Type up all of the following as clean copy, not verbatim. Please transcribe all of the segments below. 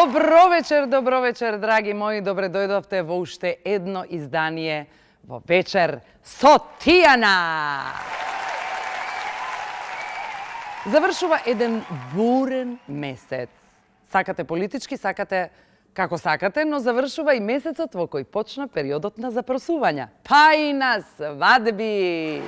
Добро вечер, драги мои, добре дојдовте во уште едно издание во вечер со Тијана. Завршува еден бурен месец. Сакате политички, сакате како сакате, но завршува и месецот во кој почна периодот на запросувања, па и на свадби.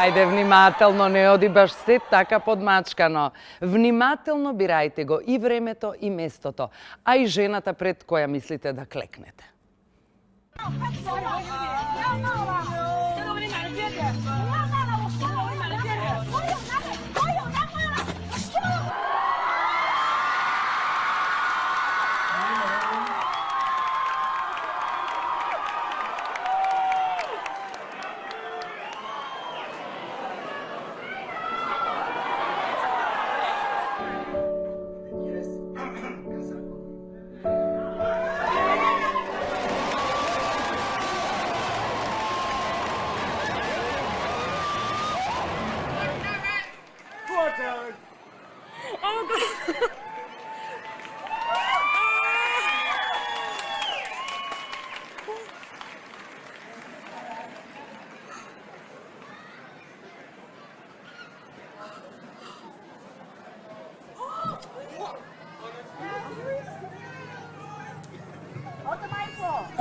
Ајде, внимателно, не оди баш се така подмачкано. Внимателно бирајте го и времето и местото, а и жената пред која мислите да клекнете.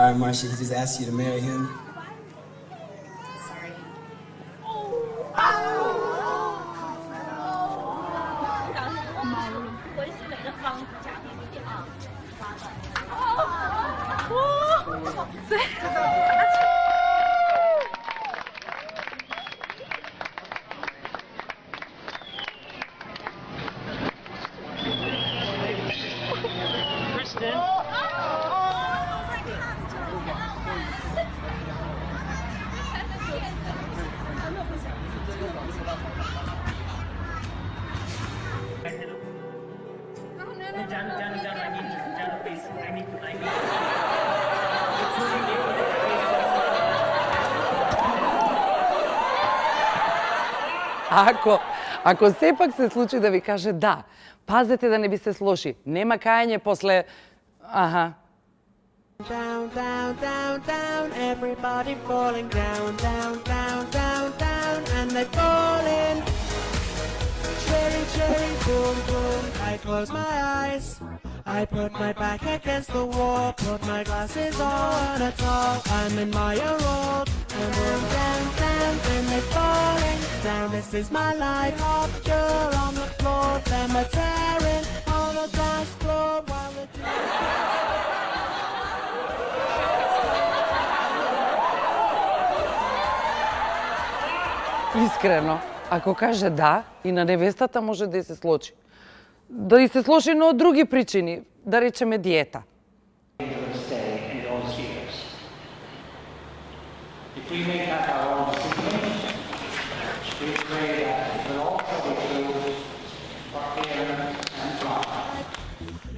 All right, Marcia, he just asked you to marry him. Sorry. Kristen? Ако сепак се случи да ви каже да, пазете да не би се слоши. Нема кајање после... Аха. Down, down, down, down, everybody falling down, down, down, down, down, and they're falling. Cherry, cherry, boom, boom, I close my eyes. I put my back against the wall, put my glasses on at all. I'm in my world, and we're down, down, and they're falling down. This is my life, up you're on the floor, them are tearing on the dance floor while the Искрено, ако каже да, и на невестата може да се случи. Да и се случи, но од други причини, да речеме диета.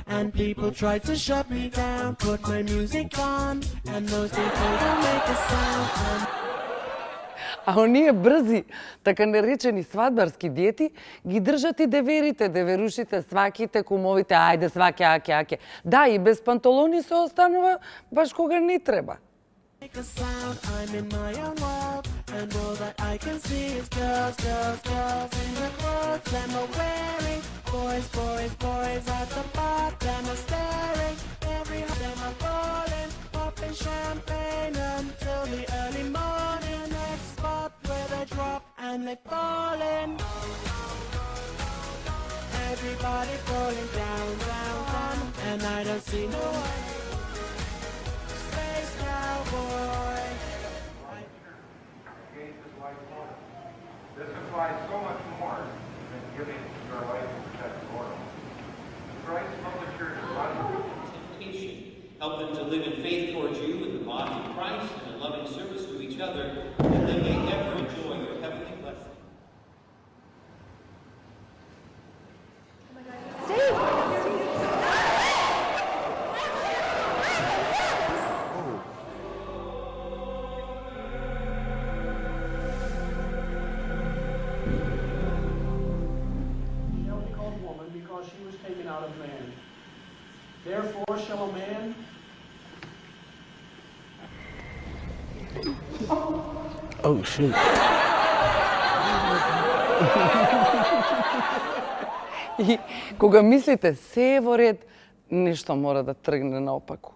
And people try to shut me down, put my music on, and those people don't make a sound. А оние брзи, така наречени свадбарски диети, ги држат и деверите, деверушите, сваките, кумовите, ајде сваке, аке. Да, и без панталони се останува баш кога не треба. Make a sound, I'm in my own world, and all that I can see is girls, girls, girls in the clothes them are wearing. Boys, boys, boys at the bar, them are staring. Every of them are falling, popping champagne until the early morning. Next spot where they drop and they falling. Everybody falling down, down, down, and I don't see no one. Space cowboy. This implies so much more than giving your life to protect the world. Christ publishers run temptation. Help them to live in faith towards you in the body of Christ and in loving service to each other, that they may ever enjoy your heavenly blessing. she was taken out of man. Therefore shall a man Oh, shoot. И кога мислите се е во ред, нешто мора да тргне наопаку.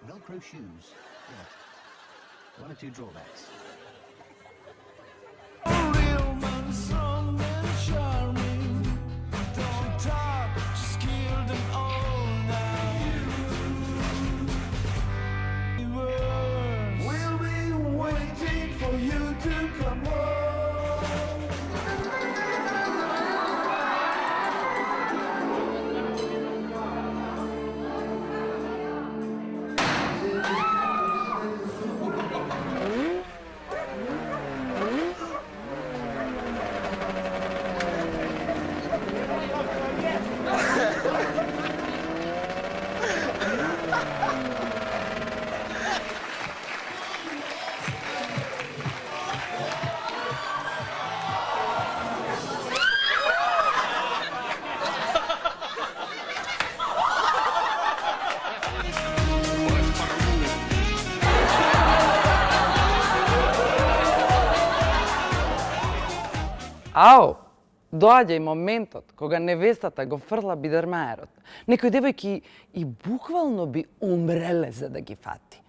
Velcro shoes. Yeah. One or two drawbacks. We'll be waiting for you to come home. Ау, доаѓа и моментот кога невестата го фрла бидермаерот. Некои девојки и буквално би умреле за да ги фати.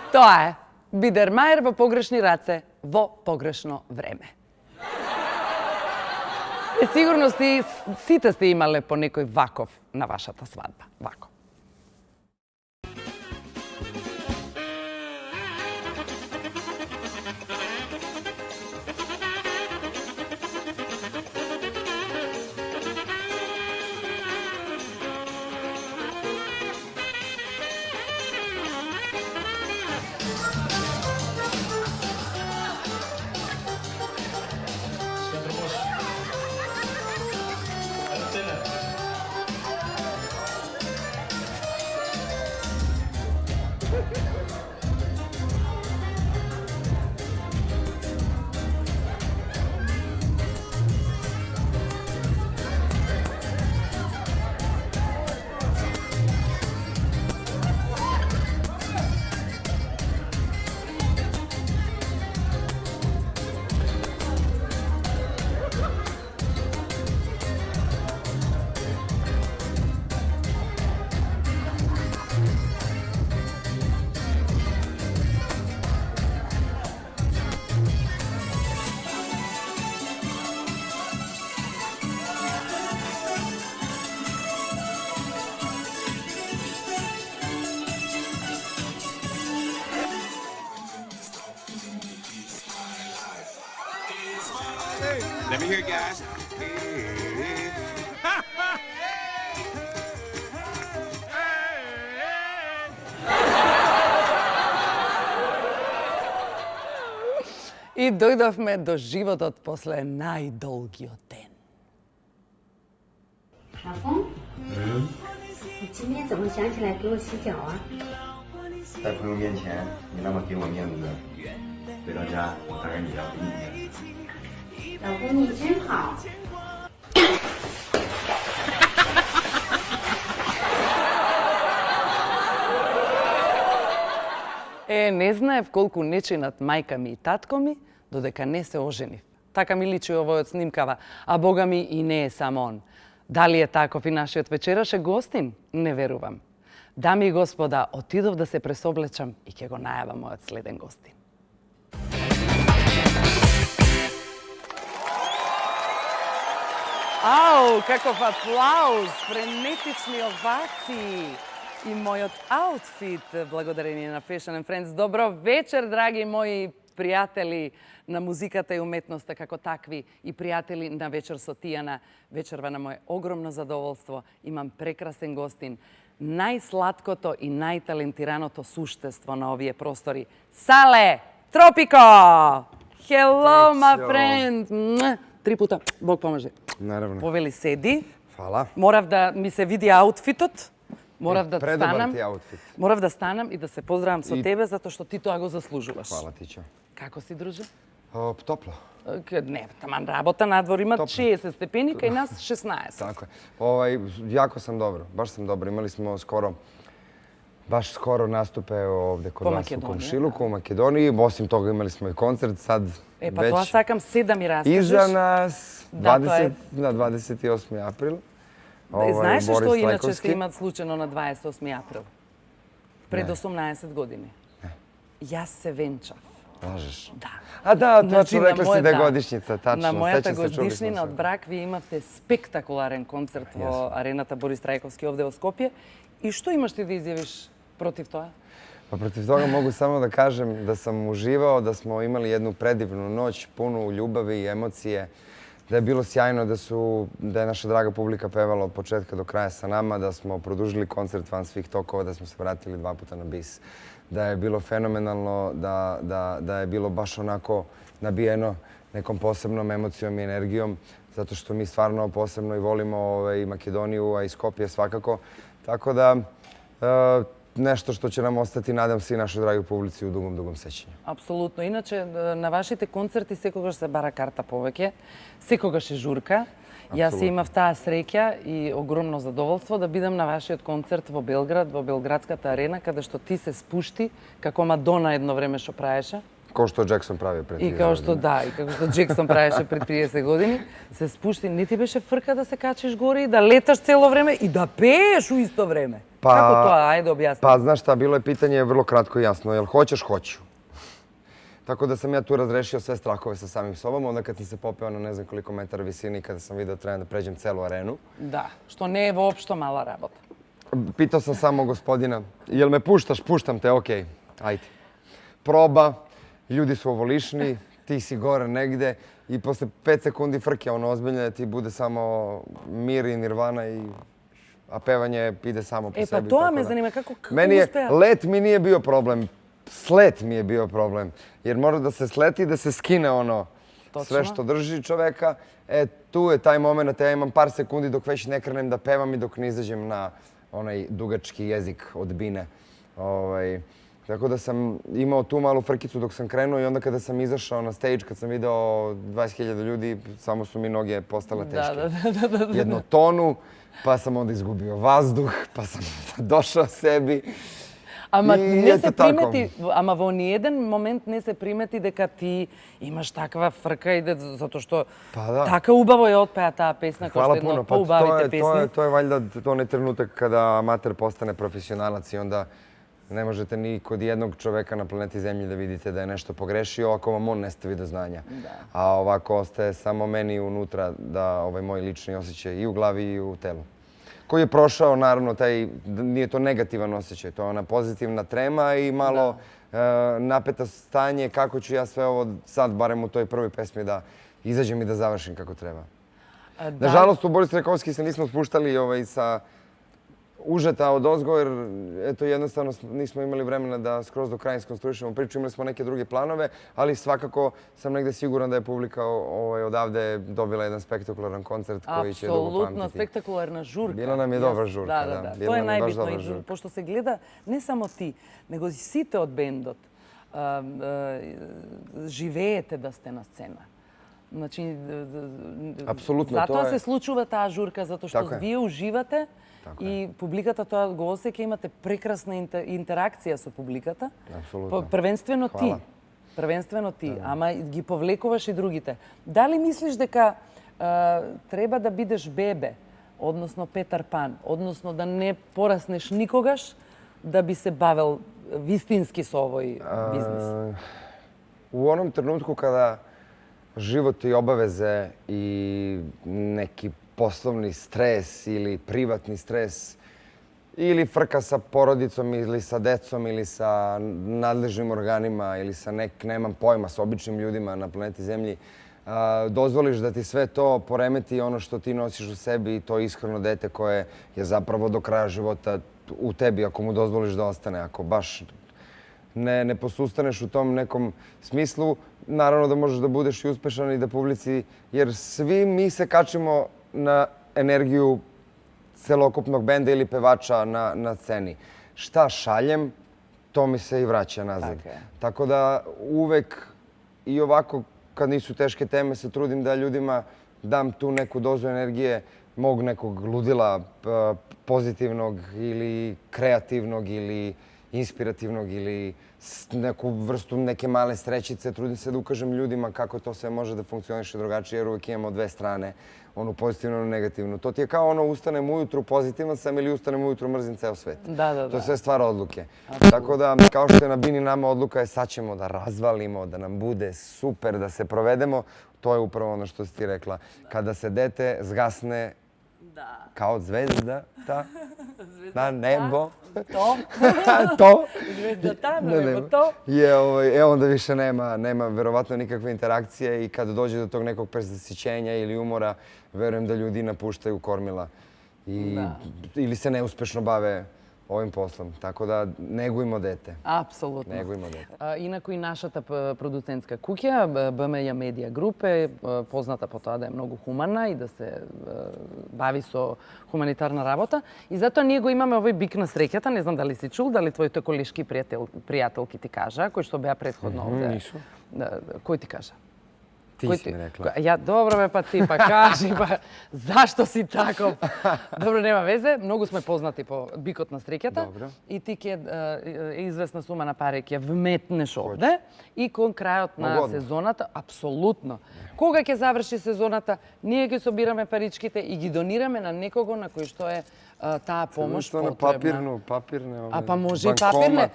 Тоа е бидермаер во погрешни раце во погрешно време. Сигурно сите сте имале по некој ваков на вашата свадба. Вако. Let me hear it, guys. И дојдовме до животот после најдолгиот ден. 老公，你今天怎么想起来给我洗脚啊？在朋友面前，你那么给我面子，回到家我当然也要给你面子。老公你真好。Не знаев колку не чинат мајка ми и татко ми, додека не се оженив. Така ми личи овој од снимкава, а бога ми и не е само он. Дали е таков и нашиот вечераше гостин? Не верувам. Дами и господа, отидов да се пресоблечам и ќе го најавам мојот следен гостин. Ау, каков аплауз, френетични овации и мојот аутфит, благодарение на Fashion and Friends. Добро вечер, драги мои пријатели на музиката и уметноста како такви и пријатели на вечер со Тијана. Вечерва на моје огромно задоволство. Имам прекрасен гостин. Најсладкото и најталентираното суштество на овие простори. Сале Тропико! Hello, my friend! 3 пута. Бог поможе. Наравно. Повели седи. Фала. Морав да ми се види аутфитот. Морав да станам. Ти аутфит. Морав да станам и да се поздравам со тебе затоа што ти тоа го заслужуваш. Фала Тичо. Како си, друже? Топло. Не, таман работа надвор има 60 степени, кај нас 16. Тако е. Јако сам добро, баш сам добро. Имали смо baš skoro nastupe ovde kod nas u Komšiluku, u Makedoniji. Osim toga imali smo i koncert sad već... Pa тоа сакам се да ми раскажеш. Iza nas, 28. april. Знаеш што иначе се имат случено на 28. април? Пред 18 години. Јас се венчав. Lažeš? Да. A da, tačno rekli si da je godišnjica, tačno. На мојата годишнина од брак ви имавте спектакуларен концерт во арената Борис Трајковски овде во Скопје. И што имаш ти да изјавиш против тоа? Pa protiv toga mogu samo da kažem da sam uživao, da smo imali jednu predivnu noć, punu ljubavi i emocije, da je bilo sjajno da je naša draga publika pevala od početka do kraja sa nama, da smo produžili koncert van svih tokova, da smo se vratili 2 puta na bis, da je bilo fenomenalno, da je bilo baš onako nabijeno nekom posebnom emocijom i energijom, zato što mi stvarno posebno i volimo i Makedoniju, a i Skopje svakako. Tako da nešto što će nam ostati, nadam se, i našoj dragi publici u dugom sećanju. Апсолутно. Иначе на вашите концерти секогаш се бара карта повеќе, секогаш е журка. Јас имав таа среќа и огромно задоволство да бидам на вашиот концерт во Белград, во Белградската арена, каде што ти се спушти како Мадона едно време што правеше. Kao što Jackson pravi pred 30 godina. И како што да, и како што Джексон правеше пред 30 години, се спушти. Не ти беше фрка да се качиш горе и да леташ цело време и да пееш у исто време? Како тоа? Ајде објасни. Pa, znaš šta, bilo je pitanje vrlo kratko i jasno. Jel hoćeš? Hoću. Tako da sam ja tu razrešio sve strahove sa samim sobom. Onda kad sam se popeo na ne znam koliko metara visini, kada sam video da trebam da pređem celu arenu. Da, što ne je voopšto mala rabota. Pitao sam samo gospodina, jel me puštaš? Puštam te, okej, ajde. Proba. Ljudi su ovolišni, ti si gore negde i posle 5 sekundi frke, ono ozbiljno, ti bude samo mir i nirvana, a pevanje ide samo po sebi. Pa to me zanima, kako uspea? Let mi nije bio problem, slet mi je bio problem. Jer mora da se sleti i da se skine ono sve što drži čoveka. Tu je taj moment, ja imam par sekundi dok već ne krenem da pevam i dok ne izađem na onaj dugački jezik od bine. Tako da sam imao tu malu frkicu dok sam krenuo i onda kada sam izašao na stage, kad sam video 20.000 ljudi, samo su mi noge postale teške. Jedno tonu, pa sam onda izgubio vazduh, pa sam došao sebi. Ама не се примети, ама во ниеден момент не се примети дека ти имаш таква фрка и затоа што така убаво ја отпеа таа песна, кој што е една од поубавите песни. To je valjda onaj trenutak kada amater postane profesionalac i onda ne možete ni kod jednog čoveka na planeti Zemlji da vidite da je nešto pogrešio ako vam on ne stavi do znanja. A ovako ostaje samo meni unutra da ovaj moj lični osjećaj i u glavi i u telu. Koji je prošao, naravno, nije to negativan osjećaj, to je ona pozitivna trema i malo napeta stanje kako ću ja sve ovo sad, barem u toj prvoj pesmi, da izađem i da završim kako treba. Nažalost, u Boris Rekovski se nismo spuštali sa užeta od ozgo, jer eto, jednostavno nismo imali vremena da skroz do kraja iskonstruišemo priču. Imali smo neke druge planove, ali svakako sam negde siguran da je publika odavde dobila jedan spektakularan koncert koji će dugo pamtiti. Apsolutno, spektakularna žurka. Bila nam je dobra žurka, da. To je najbitno. Pošto se gleda ne samo ti, nego i site od bendot. Živejete da ste na scena. Znači, zato се случува таа журка, затоа што вие уживате и публиката тоа го осеќа, имате прекрасна интеракција со публиката. Првенствено ти, ама ги повлекуваш и другите. Дали мислиш дека треба да бидеш бебе, односно Петар Пан, односно да не пораснеш никогаш да би се бавел вистински со овој бизнис? U onom trenutku kada život i obaveze i neki poslovni stres ili privatni stres ili frka sa porodicom ili sa decom ili sa nadležnim organima ili sa nemam pojma, sa običnim ljudima na planeti Zemlji, dozvoliš da ti sve to poremeti ono što ti nosiš u sebi i to iskreno dete koje je zapravo do kraja života u tebi, ako mu dozvoliš da ostane, ako baš ne posustaneš u tom nekom smislu, naravno da možeš da budeš i uspešan i da publici, jer svi mi se kačimo na energiju celokupnog benda ili pevača na sceni. Šta šaljem, to mi se i vraća nazad. Tako da uvek i ovako, kad nisu teške teme, se trudim da ljudima dam tu neku dozu energije, mog nekog ludila pozitivnog ili kreativnog ili inspirativnog ili neku vrstu neke male srećice. Trudim se da ukažem ljudima kako to sve može da funkcioniše drugačije, jer uvek imamo dve strane, onu pozitivnu i onu negativnu. To ti je kao ono ustanem ujutru pozitivan sam ili ustanem ujutru mrzim ceo svet. Da. To je sve stvar odluke. Tako da, kao što je na Bini nama odluka je sad ćemo da razvalimo, da nam bude super, da se provedemo. To je upravo ono što si ti rekla. Kada se dete zgasne kao zvezda na nebo, to. Zvezdata na nebo, to. Onda više nema verovatno nikakve interakcije i kada dođe do tog nekog prezasićenja ili umora, verujem da ljudi napuštaju kormila ili se neuspešno bave ovim poslom. Tako da negujmo dete. Апсолутно. Негujmo dete. Инаку и нашата продуцентска куќа, БМЈ Медија Груп, е позната по тоа да е многу хуманна и да се бави со хуманитарна работа. И затоа ние го имаме овој бик на среќата. Не знам дали си чул, дали твоите колешки пријателки ти кажа, кои што беа претходно овде. Нису. Кој ти кажа? Ти си ми рекла. Ја, добро бе, па ти, па кажи, па зашто си таков? Добро, нема везе, многу сме познати по бикот на среќата. Добро. И ти ќе известна сума на пари ќе вметнеш овде и кон крајот на сезоната, апсолутно. Кога ќе заврши сезоната, ние ги собираме паричките и ги донираме на некого на кој што е таа помош потребна. Папирне. А па може и папирне.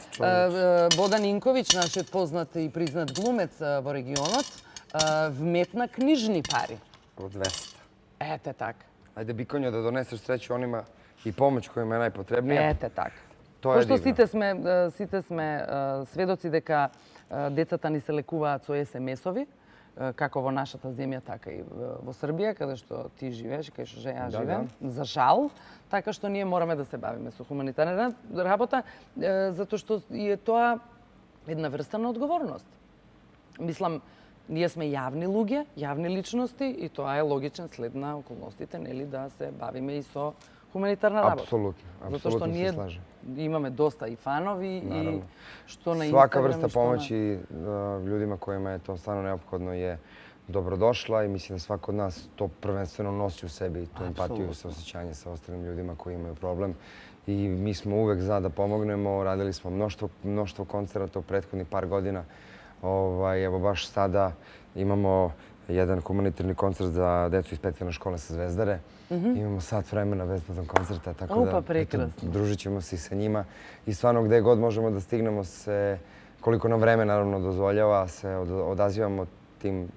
Бодан Инковиќ, нашиот познат и признат глумец во регионот, вметна книжни пари. Od 200. Ете така. Ajde, Bikonjo, da doneseš sreću onima i pomoć kojima je najpotrebnija. Ете така. To je Пошто divno. сите сме сведоци дека децата ни се лекуваат со SMS-ови, како во нашата земја, така и во Србија, каде што ти живееш, каде што ја живеам, за жал, така што ние мораме да се бавиме со хуманитарна работа, затоа што е тоа една врста на одговорност. Мислам, ние сме јавни луѓе, јавни личности и тоа е логичен след на околностите, нели, да се бавиме и со хуманитарна работа. Apsolutno, apsolutno se slažem. Имаме доста и фанови и што на Svaka Instagram, vrsta pomoći ljudima kojima je to stvarno neophodno je dobrodošla i mislim da svako od nas to prvenstveno nosi u sebi, tu empatiju i saosećanje sa ostalim ljudima koji imaju problem. I mi smo uvek za da pomognemo, radili smo mnoštvo koncerata u prethodnih par godina. Evo baš sada imamo jedan humanitarni koncert za decu iz specijalne škole sa Zvezdare. Imamo sat vremena besplatan koncerta, tako da družit ćemo se i sa njima. I stvarno gde god možemo da stignemo se, koliko nam vreme naravno dozvoljava, se odazivamo tim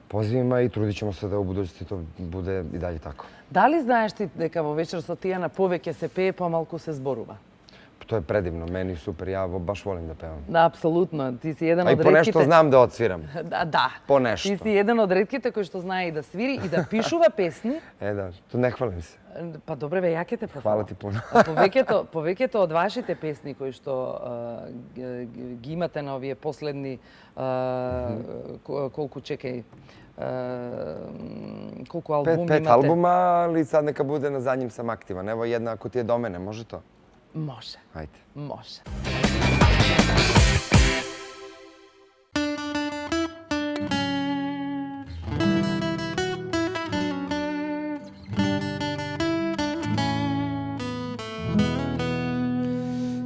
pozivima i trudit ćemo se da u budućnosti to bude i dalje tako. Дали знаеш ти дека во вечер со Тијана повеќе се пее, помалку се зборува? To je predivno, meni super, ja baš volim da pevam. Da, apsolutno. Ti si jedan A i od po nešto retkite... znam da odsviram. Da. Po nešto. Ti si jedan od retkite koji što zna i da sviri i da pišува песни. Да, то не хвалим се. Па добре, бе, ја ќе те пофалам. Хвала ти пуно. Повеќето од вашите песни кои што ги имате на овие последни колку чекај, колку албуми имате? 5 албума, али сад нека буде на задњим сам активан. Ево една ако ти е до мене, може то? Може. Ајде. Може.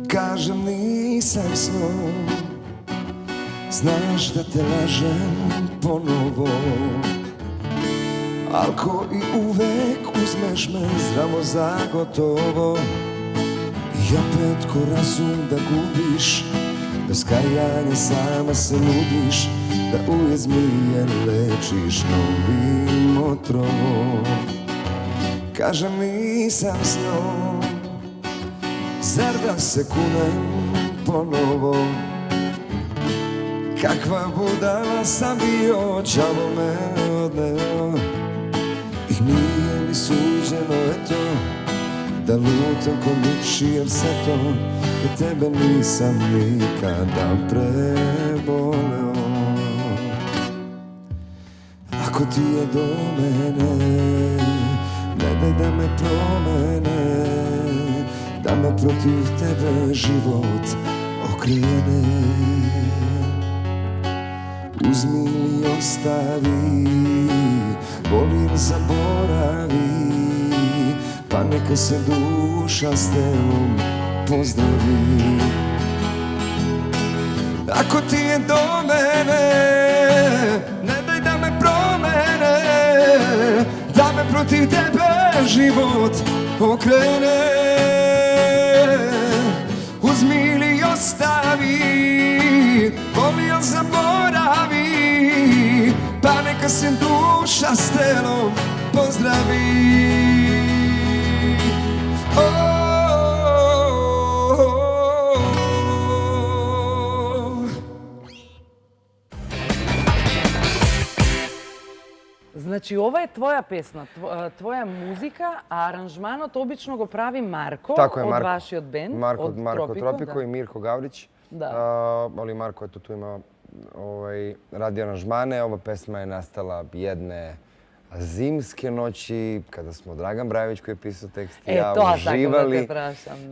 Kažem nisam snom, znaš da te lažem ponovo, al ko i uvek uzmeš me zdravo za gotovo. I opet ko razum da gubiš, bez kajanja sama se nudiš, da uje zmije lečiš novim otrovom. Kažem nisam s njom, zar da se kunem ponovo? Kakva budala sam bio, đavo me odneo. I nije mi suđeno, eto, da lutam ko ničijem setom, kad tebe nisam nikada preboleo. Ako ti je do mene, ne daj da me promene, da me protiv tebe život okrene. Uzmi ili ostavi, volim zaboravi, pa neka se duša s telom pozdravi. Ako ti je do mene, ne daj da me promene, da me protiv tebe život okrene. Uzmi ili ostavi, volio zaboravi, pa neka se duša s telom pozdravi. Значи, ова е твоја песна, твоја музика, а аранжманот обично го прави Марко од вашиот бенд, од Марко Тропико да. и Мирко Гаврич. Да. Али Марко ето tu ima radi aranžmane. Ova pesma je nastala jedne zimske noći kada smo Dragan Brajović koji je pisao tekst i ja uživali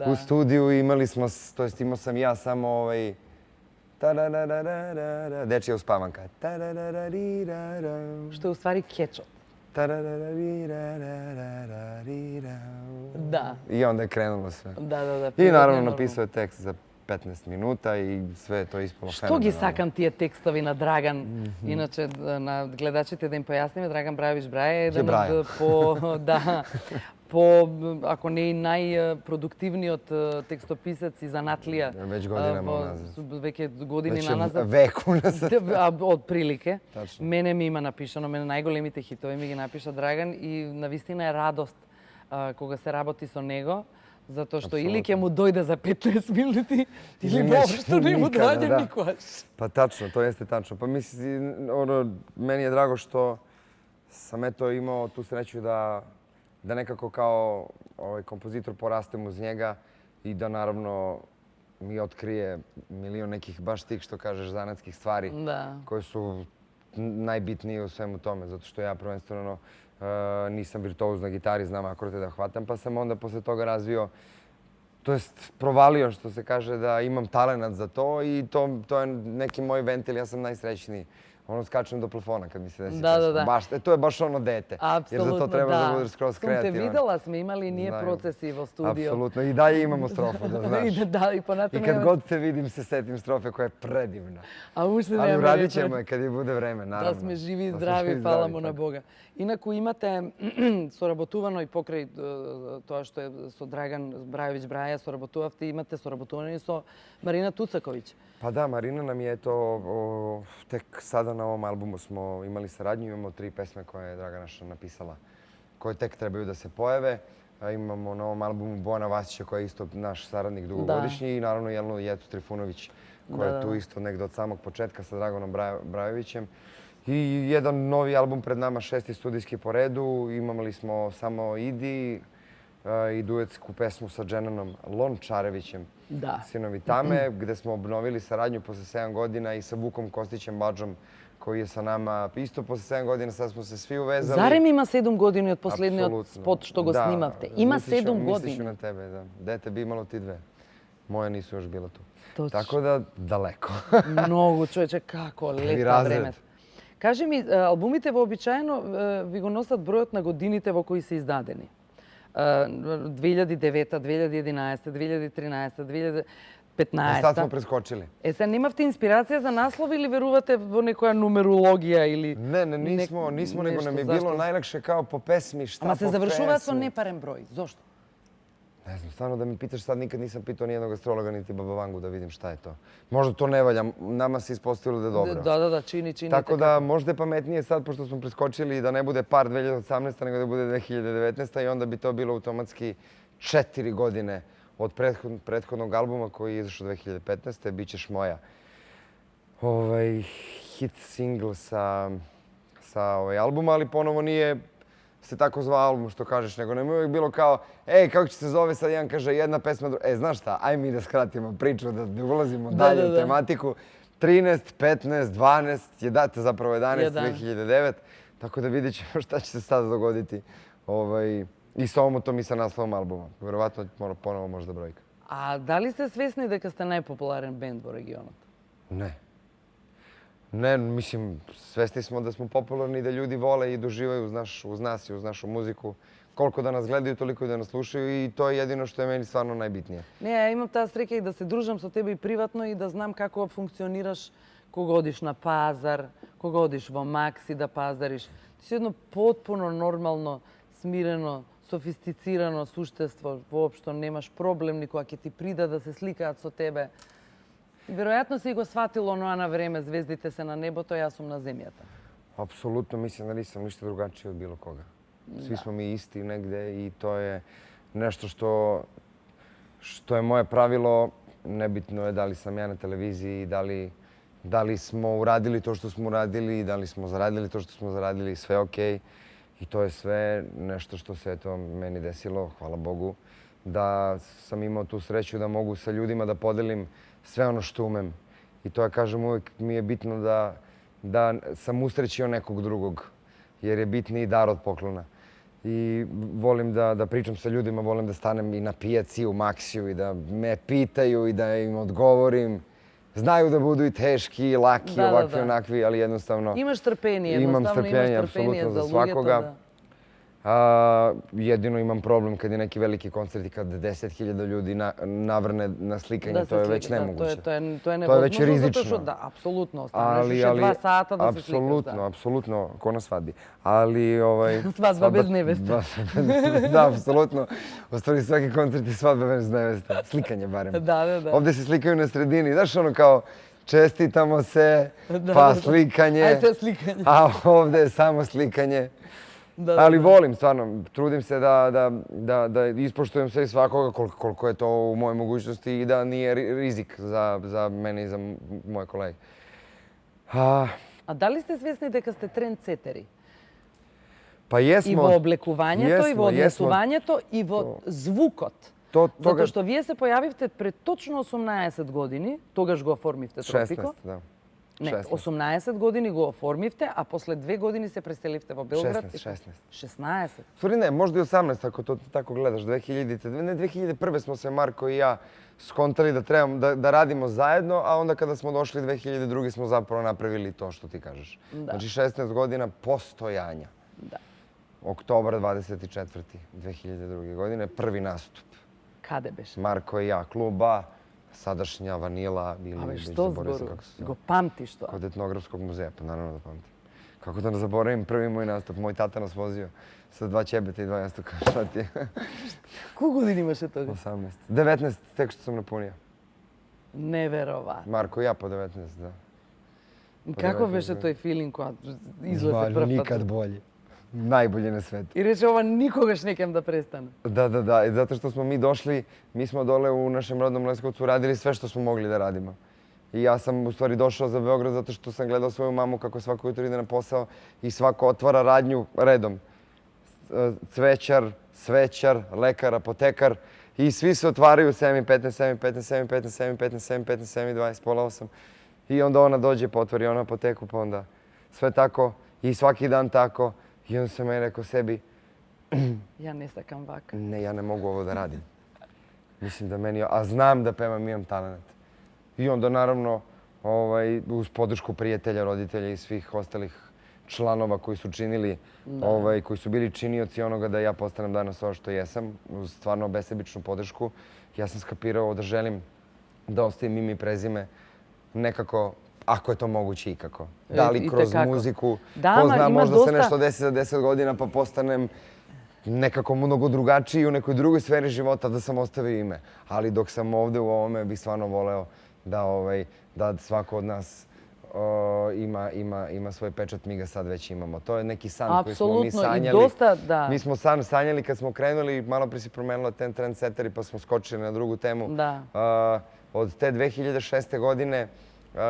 u studiju. Imali smo, to jest imao sam ja samo dečija uspavanka. Što je u stvari kečot. Da. I onda je krenulo sve. Da. I naravno napisao je tekst za 15 minuta i sve je to ispalo fenomenalno. Што ги сакам тие текстови на Драган? Иначе на гледачите да им појасниме, Драган Брајович Браја е еден од ако не и најпродуктивниот текстописец и занатлија. Веќе годинама назад. Веќе години назад. Веку назад. Од прилике. Мене ми има напишано, мене најголемите хитови ми ги напиша Драган и навистина е радост кога се работи со него. Затоа што или ќе му дојде за 15 минути, или воопшто не му дојде никогаш. Па тачно, то jeste tačno. Pa mislim, meni je drago što sam eto imao tu sreću da nekako kao kompozitor porastem uz njega i da naravno mi otkrije milion nekih baš tih, što kažeš, zanatskih stvari koje su najbitnije u svemu tome. Zato što ja prvenstveno nisam virtuoz na gitari, znam akorde da hvatam, pa sam onda posle toga razvio, to jest provalio, što se kaže, da imam talenat za to i to je neki moj ventil, ja sam najsrećniji. Ono, skačem do plafona kad mi se desi pesma. To je baš ono dete. Jer za to treba da budeš skroz kreativan. Te videla smo imali nije procesi vo studiju. Apsolutno. I dalje imamo strofu, da znaš. I kad god te vidim se setim strofe koja je predivna. Ali uradit ćemo je kad je bude vreme, naravno. Da sme živi i zdravi, hvala mu na Boga. Инаку имате соработувано и покрај тоа што е со Драган Брајович Браја соработувавте, имате соработувано и со Марина Туцаковиć. Pa da, Marina nam je tek sada na ovom albumu smo imali saradnju, imamo 3 pesme koje je Draganaša napisala, koje tek trebaju da se pojave. Imamo na ovom albumu Bojana Vasića koja je isto naš saradnik dugogodišnji i naravno Jelenu Jecu Trifunović koja je tu isto negde od samog početka sa Dragonom Brajovićem. I jedan novi album pred nama, 6. studijski po redu. Imali smo samo Idi i duetsku pesmu sa Dženanom Lončarevićem, sinovi Tame, gde smo obnovili saradnju posle 7 godina i sa Vukom Kostićem Badžom koji je sa nama isto posle 7 godina. Sad smo se svi uvezali. Zarem ima 7 godina od poslednjeg spot što go snimavte? Ima 7 godina. Misliću na tebe, da. Dete bi imalo ti 2. Moja nisu još bila tu. Tako da, daleko. Mnogo, čoveče, kako лета време. Кажи ми, албумите вообичаено ви го носат бројот на годините во кои се издадени. 2009, 2011, 2013, 2015. Sad smo preskočili. Sad nemavте инспирација за наслов или верувате во некоја нумерологија или... Ne, nismo, nego nam je bilo najlakše kao po pesmi, šta po pesmi. Ама се завршуваат со непарен број. Зошто? Ne znam, stvarno da mi pitaš sad, nikad nisam pitao nijednog astrologa niti Baba Vangu da vidim šta je to. Možda to ne valja, nama se ispostavilo da je dobro. Da, čini. Tako da možda je pametnije sad, pošto smo preskočili, da ne bude par 2018. nego da bude 2019. I onda bi to bilo automatski 4 godine od prethodnog albuma koji je izašao 2015. Bićeš moja. Hit single sa albuma, ali ponovo nije se tako zvao album, što kažeš, nego nam je uvijek bilo kao, kako će se zove, sad jedan kaže jedna pesma, znaš šta, aj mi da skratimo priču, da ulazimo dalje u tematiku. 13, 15, 12, zapravo 11, 2009, tako da vidjet ćemo šta će se sada dogoditi i sa omotom i sa naslovom albuma. Verovatno ponovo možda brojka. A da li ste svesni дека сте најпопуларен бенд во регионот? Ne. Ne, mislim, svesni smo da smo popularni i da ljudi vole i doživaju uz nas i uz našu muziku. Koliko da nas gledaju, toliko i da nas slušaju i to je jedino što je meni stvarno najbitnije. Ne, ja imam ta sreća i da se družam sa tebe i privatno i da znam kako funkcioniraš kога odиш na pazar, kога odиш vo Макси да пазариш. Ти си едно потpuno normalno, smireno, sofisticirano suštestvo. Воопшто немаш проблем никога ќе ти прида да се сликаат со тебе. I verovatno si go shvatilo ono na vreme, zvezdite se na neboto, ja sam na zemljata. Apsolutno, mislim da nisam ništa drugačiji od bilo koga. Svi smo mi isti negde i to je nešto što je moje pravilo. Nebitno je da li sam ja na televiziji, da li smo uradili to što smo uradili, da li smo zaradili to što smo zaradili, sve okej. I to je sve nešto što se meni desilo, hvala Bogu, da sam imao tu sreću da mogu sa ljudima da podelim sve ono što umem. I to je, kažem, uvijek mi je bitno da sam usrećio nekog drugog, jer je bitniji dar od poklona. I volim da pričam sa ljudima, volim da stanem i na pijaci u Maksiju i da me pitaju i da im odgovorim. Znaju da budu i teški, i laki, ovakvi, onakvi, ali jednostavno... Imaš trpenje, imam strpljenje apsolutno za svakoga. Jedino imam problem kad je neki veliki koncert i kad 10.000 ljudi navrne na slikanje, to je već nemoguće. To je već rizično. Da, apsolutno, ostaneš više 2 sata da se slikaš. Apsolutno, ko na svadbi. Ali... Svadba bez neveste. Da, apsolutno. U stvari svaki koncert je svadba bez neveste. Slikanje barem. Da. Ovde se slikaju na sredini. Znaš ono kao čestitamo se, pa slikanje. Ajde slikanje. A ovde je samo slikanje. Ali volim, stvarno, trudim se da ispoštujem sve i svakoga koliko je to u mojoj mogućnosti i da nije rizik za mene i za moje kolege. A da li ste svjesni дека сте трендсетери? Pa jesmo. I vo obлекувањето, и во однесувањето, и во звукот. Затоа што вие се појавивте пред точно 18 години, тогаш го оформивте Тропико. 16, да. Не, 18 години го оформивте, а после 2 години се преселивте во Белград. 16. Стори не, možda i 18, ako to tako gledaš. 2001. smo se Marko i ja skontali da trebamo da radimo zajedno, a onda kada smo došli 2002. smo zapravo napravili to što ti kažeš. Znači 16 godina postojanja. Da. Oktobar 24. 2002. godine, prvi nastup. Kade beše? Marko i ja, klub A, sadašnja Vanila. Ali što zboru? Go pamtiš to? Kod Etnografskog muzeja, pa naravno da pamtim. Kako da ne zaboravim prvi moj nastup? Moj tata nas vozio sa 2 ćebeta i 2 jastuka. Šta ti je? Koliko godina imaše toga? 18. 19, tek što sam napunio. Neverovatno. Marko i ja po 19, da. Kako beše toj feeling koja izlaze prva? Nikad bolji. Najbolji na svetu. I reče, ova nikogaš nekem da prestane. Da. I zato što smo mi došli, mi smo dole u našem rodnom Leskovcu radili sve što smo mogli da radimo. I ja sam u stvari došao za Beograd zato što sam gledao svoju mamu kako svako jutro ide na posao i svako otvara radnju redom. Cvećar, svećar, lekar, apotekar i svi se otvaraju 7:15, 7:15, 7:15, 7:15, 7:15, 7:20, pola 8. I onda ona dođe, pa otvori ona apoteku, pa onda sve tako i svaki dan tako. I onda sam ja rekao sebi, Ja ne sakam vaka. ne, ja ne mogu ovo da radim. Mislim da meni, a znam da pevam, imam talent. I onda naravno uz podršku prijatelja, roditelja i svih ostalih članova koji su činili, koji su bili činioci onoga da ja postanem danas ovo što jesam, uz stvarno besebičnu podršku, ja sam skapirao da želim da ostavim ime i prezime nekako, ako je to moguće ikako. Da li kroz muziku, ko zna, možda se nešto desi za 10 godina pa postanem nekako mnogo drugačiji u nekoj drugoj sferi života da sam ostavio ime. Ali dok sam ovde u ovome bih stvarno voleo da svako od nas ima svoj pečat, mi ga sad već imamo. To je neki san koji smo mi sanjali. Mi smo san sanjali kad smo krenuli, malo prije si promenila ten trendsetteri pa smo skočili na drugu temu. Od te 2006. godine,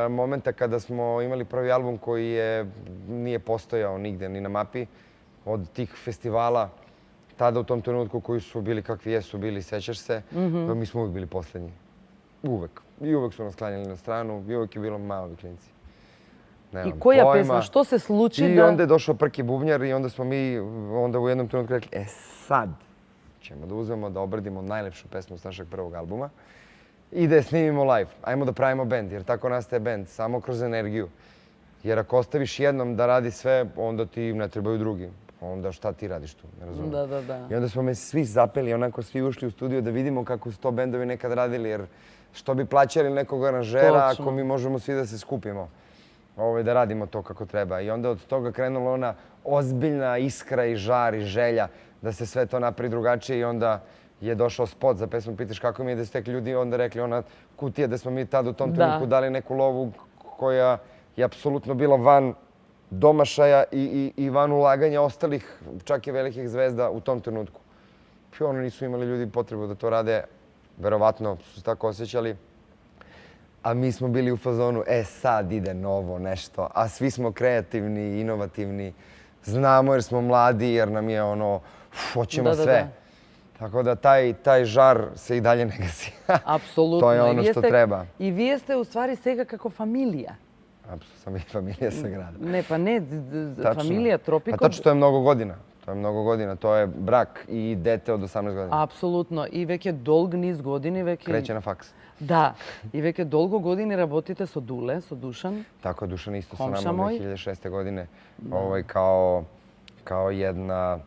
momenta kada smo imali prvi album koji nije postojao nigde, ni na mapi, od tih festivala, tada u tom trenutku koji su bili kakvi jesu bili, sećaš se, mi smo uvijek bili poslednji. Uvek. I uvek su nas klanjali na stranu i uvek je bilo mali klinci. I koja pesma, što se sluči da... I onda je došao Prki bubnjar i onda smo mi u jednom trenutku rekli, sad ćemo da uzmemo, da obradimo najlepšu pesmu s našeg prvog albuma i da je snimimo live. Ajmo da pravimo bend, jer tako nastaje bend, samo kroz energiju. Jer ako ostaviš jednom da radi sve, onda ti ne trebaju drugi. Onda šta ti radiš tu, ne razumijem. Da. I onda smo me svi zapeli, onako svi ušli u studio da vidimo kako su to bendovi nekad radili, jer što bi plaćali nekog aranžera ako mi možemo svi da se skupimo, da radimo to kako treba. I onda od toga krenula ona ozbiljna iskra i žar i želja da se sve to napravi drugačije i onda je došao spot za pesmu Pitaš kako mi je da su tek ljudi onda rekli ona kutija da smo mi tad u tom trenutku dali neku lovu koja je apsolutno bila van domašaja i van ulaganja ostalih, čak i velikih zvezda u tom trenutku. I ono nisu imali ljudi potrebu da to rade, verovatno su se tako osjećali. A mi smo bili u fazonu, sad ide novo nešto, a svi smo kreativni, inovativni, znamo jer smo mladi, jer nam je hoćemo sve. Tako da taj žar se i dalje ne gasi. Apsolutno. To je ono što treba. I vi ste u stvari svega kako familija. Apsolutno, sam i familija sa grada. Ne, pa ne, familija Tropiko... A tačno, to je mnogo godina. To je mnogo godina. To je brak i dete od 18 godina. Apsolutno. I već je dolg niz godini. Kreće na faks. Da. I već je dolgo godini rabotite so Dule, so Dušan. Tako je, Dušan isto sa nama od 2006. godine. Kao jedna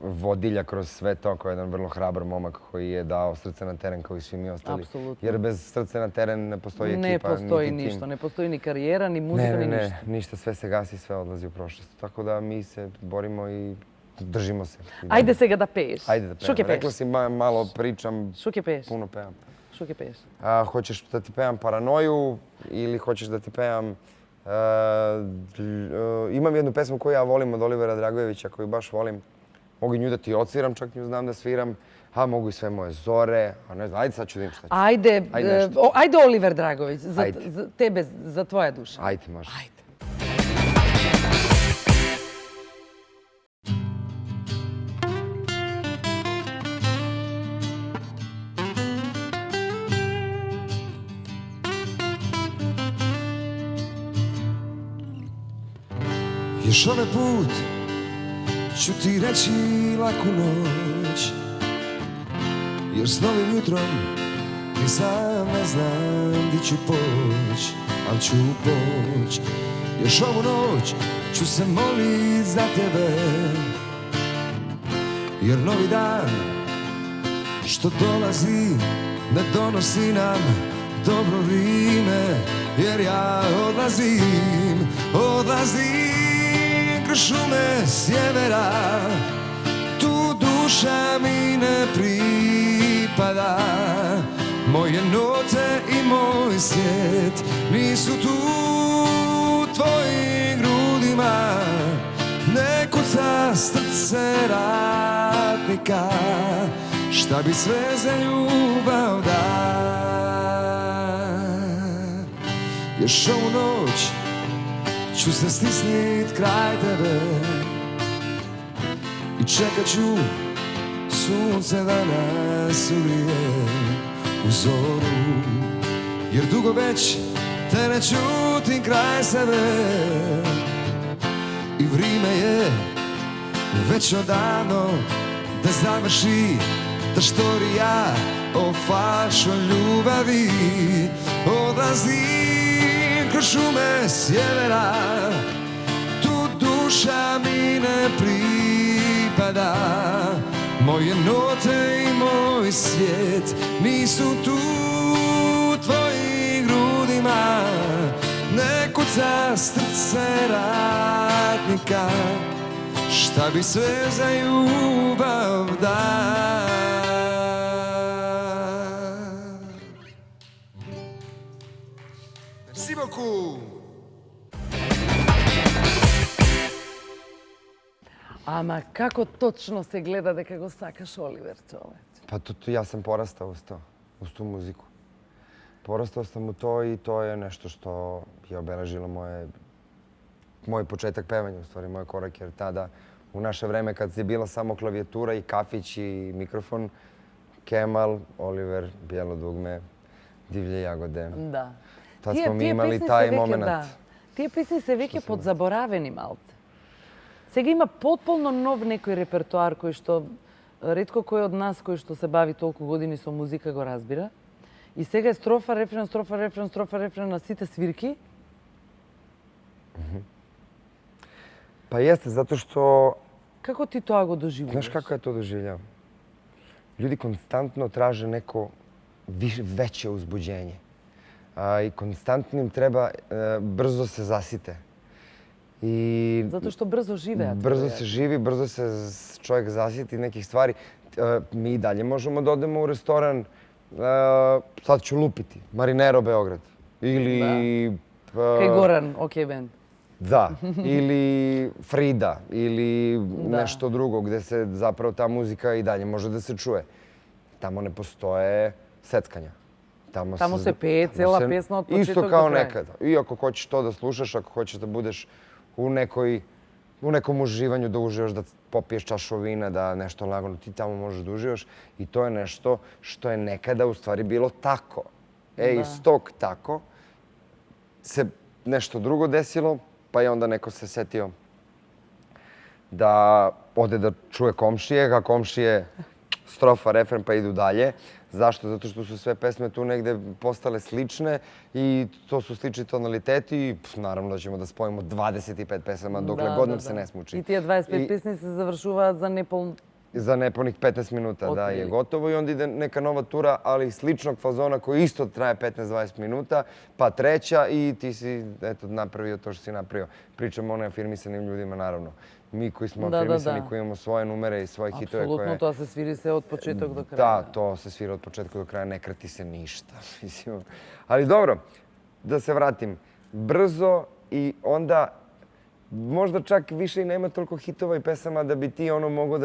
vodilja kroz sve to, kao jedan vrlo hrabar momak koji je dao srce na teren kao i svi mi ostali. Apsolutno. Jer bez srce na teren ne postoji ekipa. Ne postoji ništa, ne postoji ni karijera, ni muzika, ni ništa. Ne, ništa, sve se gasi, sve odlazi u prošlost. Tako da mi se borimo i držimo se. Ajde sega da peješ. Ajde da pevam. Šuke peješ. Rekla si malo pričam, Šuke peješ. puno pevam. Šuke peješ. Hoćeš da ti pevam Paranoju ili hoćeš da ti pevam... Imam jednu pesmu koju ja volim od Olivera Dragojevića, koju baš volim. Mogu nju da ti odsviram, čak nju znam da sviram. A mogu i Sve moje zore. A ne znam, ajde sad ću da im šta ću. Ajde Oliver Dragović, za tebe, za tvoja duša. Ajde, može. Ajde. Još ovaj put ću ti reći laku noć, jer s novim jutrom ni sam ne znam di ću poć, al ću poć. Još ovu noć ću se molit za tebe, jer novi dan što dolazi ne donosi nam dobro vrime, jer ja odlazim kroz šume sjevera, tu duša mi ne pripada. Moje note i moj svijet nisu tu u tvojim grudima, ne srce ratnika, šta bi sve za ljubav da. Još ovu noć ću se stisnit kraj tebe i čekat ću sunce da nas ugrije u zoru, jer dugo već te ne čutim kraj sebe i vrime je već odavno da završi ta štorija o falšoj ljubavi. Odlazim kroz šume sjevera, tu duša mi ne pripada. Moje note i moj svijet nisu tu u tvojim grudima. Ne kuca srce ratnika, šta bi sve za ljubav da. Merci beaucoup. Ама како точно се гледа дека го сакаш Оливер, човече? Pa ja sam porastao uz tu muziku. Porastao sam u to i to je nešto što je obeležilo moj početak pevanja, u stvari moj korak, jer tada u naše vreme kad je bila samo klavijatura i kafić i mikrofon, Kemal, Oliver, Bijelo dugme, Divlje jagode. Да. Tad smo mi imali taj moment. Тие песни се веќе подзаборавени малце. Сега има потполно нов некој репертоар кој што ретко кој од нас кој што се бави толку години со музика го разбира. И сега е строфа, рефрен, строфа, рефрен, строфа, рефрен на сите свирки. Pa jeste, zato što... Како ти тоа го доживуваш? Znaš kako ja to doživljavam? Ljudi konstantno traže neko veće uzbuđenje. I konstantno im treba brzo se zasite. Zato što brzo žive. Brzo se živi, brzo se čovjek zasiti nekih stvari. Mi i dalje možemo da odemo u restoran, sad ću lupiti, Marinero Beograd. Ili... Kaj Goran, OK band. Da, ili Frida, ili nešto drugo gde se zapravo ta muzika i dalje može da se čuje. Tamo ne postoje seckanja. Tamo se peje cela pesma od početka do kraja. Isto kao nekada. I ako hoćeš to da slušaš, ako hoćeš da budeš u nekom uživanju, da uživaš, da popiješ čašu vina, da nešto lagano, ti tamo možeš da uživaš. I to je nešto što je nekada u stvari bilo tako. Iz tog tako se nešto drugo desilo, pa je onda neko se setio da ode da čuje komšije, a komšije strofa, refren, pa idu dalje. Zašto? Zato što su sve pesme tu negde postale slične i to su slični tonaliteti i naravno da ćemo da spojimo 25 pesama dokle god nam se ne smuči. I tije 25 pesmi se završuvaat za nepunih 15 minuta, da, je gotovo i onda ide neka nova tura, ali sličnog fazona koji isto traje 15-20 minuta, pa treća i ti si napravio to što si napravio. Pričamo o neafirmisanim ljudima, naravno. Mi koji smo afirmisani, koji imamo svoje numere i svoje hitove koje... Apsolutno, to se sviri se od početka do kraja. Da, to se svira od početka do kraja, ne krati se ništa. Ali dobro, da se vratim. Brzo i onda možda čak više i nema toliko hitova i pesama da bi ti ono mogao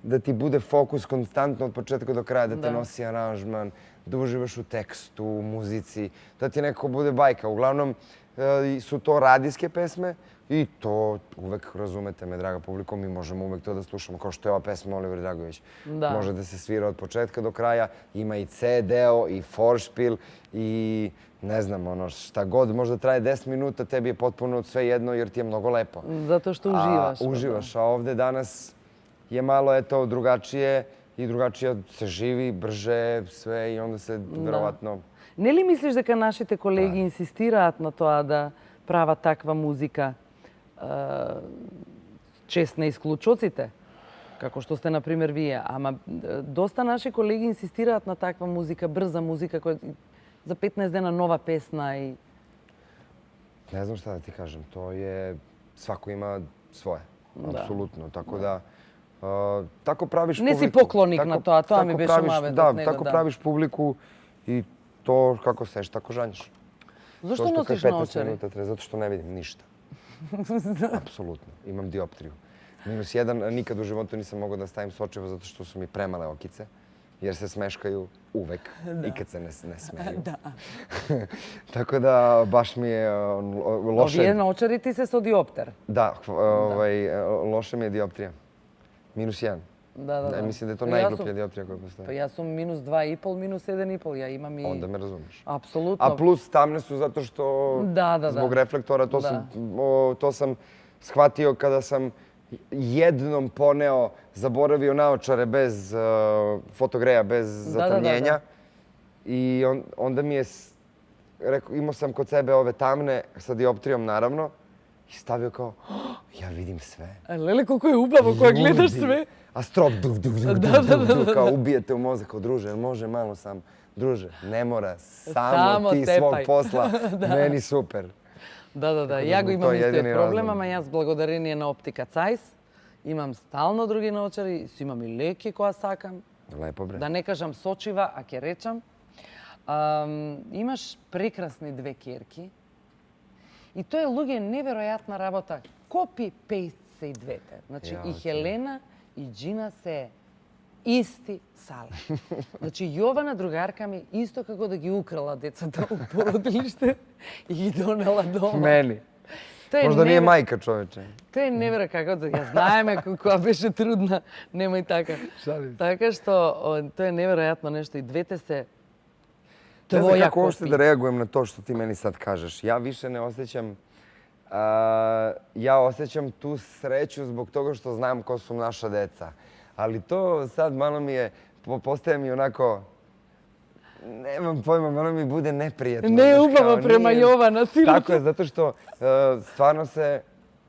da ti bude fokus konstantno od početka do kraja, da te nosi aranžman, da uživaš u tekstu, u muzici, da ti nekako bude bajka. Uglavnom su to radijske pesme i to uvek, razumete me, draga publiko, mi možemo uvek to da slušamo, kao što je ova pesma Oliver Dragović. Može da se svira od početka do kraja, ima i C deo, i Vorspiel, i ne znam, ono, šta god, možda traje 10 minuta, tebi je potpuno sve jedno jer ti je mnogo lepo. Zato što uživaš. Uživaš, a ovde danas je malo, eto, drugačije i drugačije se živi, brže, sve i onda se verovatno... Не ли мислиш дека нашите колеги инсистираат на тоа да прават таква музика чест на исклучоците, како што сте, например, вие? Ама доста наши колеги инсистираат на таква музика, брза музика, која за 15 дена нова песна и... Не знам šta да ти кажем. То е... Свако има свое. Апсолутно. Тако да... Тако правиш публику. Не си поклоник на тоа, тоа ми беше мавет од него. Да, тако правиш публику и то како сеш, тако жаниш. Зошто носиш наочари? Zato što ne vidim ništa. Apsolutno. Imam dioptriju. -1, nikad u životu nisam mogao da stavim sočivo zato što su mi premale okice, jer se smeškaju uvek i kad se ne smeju. Da. Tako da baš mi je loše. Ovije naočari ti se so diopter. Da, loše mi je dioptrija. -1. Da. Mislim da je to najgluplja dioptrija koja postoji. Pa ja sam -2,5, -1,5. Ja imam i... Onda me razumeš. Apsolutno. A plus tamne su zato što zbog reflektora, to sam shvatio kada sam jednom poneo, zaboravio naočare bez fotogreja, bez zatamnjenja. I onda mi je, imao sam kod sebe ove tamne sa dioptrijom naravno i stavio kao, ja vidim sve. Lele, koliko je ubavo koja gledaš sve. A strop, kao ubijete u mozak, kao druže, može malo sam, druže, ne mora, samo ti svog posla, meni super. Da, ja go imam isto problemama, jaz благодарение на Оптика Цајс имам стално други наочари, имам и леки која сакам. Лепо бре. Да не кажам сочива, а ќе речам. Имаш прекрасни две керки и тоа е луѓе неверојатна работа. Копи-пейст се и двете. Значи и Хелена и Джина се исти сале. Значи Јована, другарка ми, исто како да ги украла децата у породилиште и ги донела дома. Мени. Možda nije majka, čoveče. Тоа е неверо како да ја знаеме која беше трудна, немај така. Така што тоа е неверојатно нешто и двете се Ne znam твоја kako uopšte копи. da reagujem na to što ti meni sad kažeš. Ja više ne osjećam... Ja osjećam tu sreću zbog toga što znam ko su naša deca. Ali to sad malo mi je... Postaje mi onako... Nemam pojma, malo mi bude neprijatno. Ne ubavo prema Jovana. Tako je, zato što stvarno se...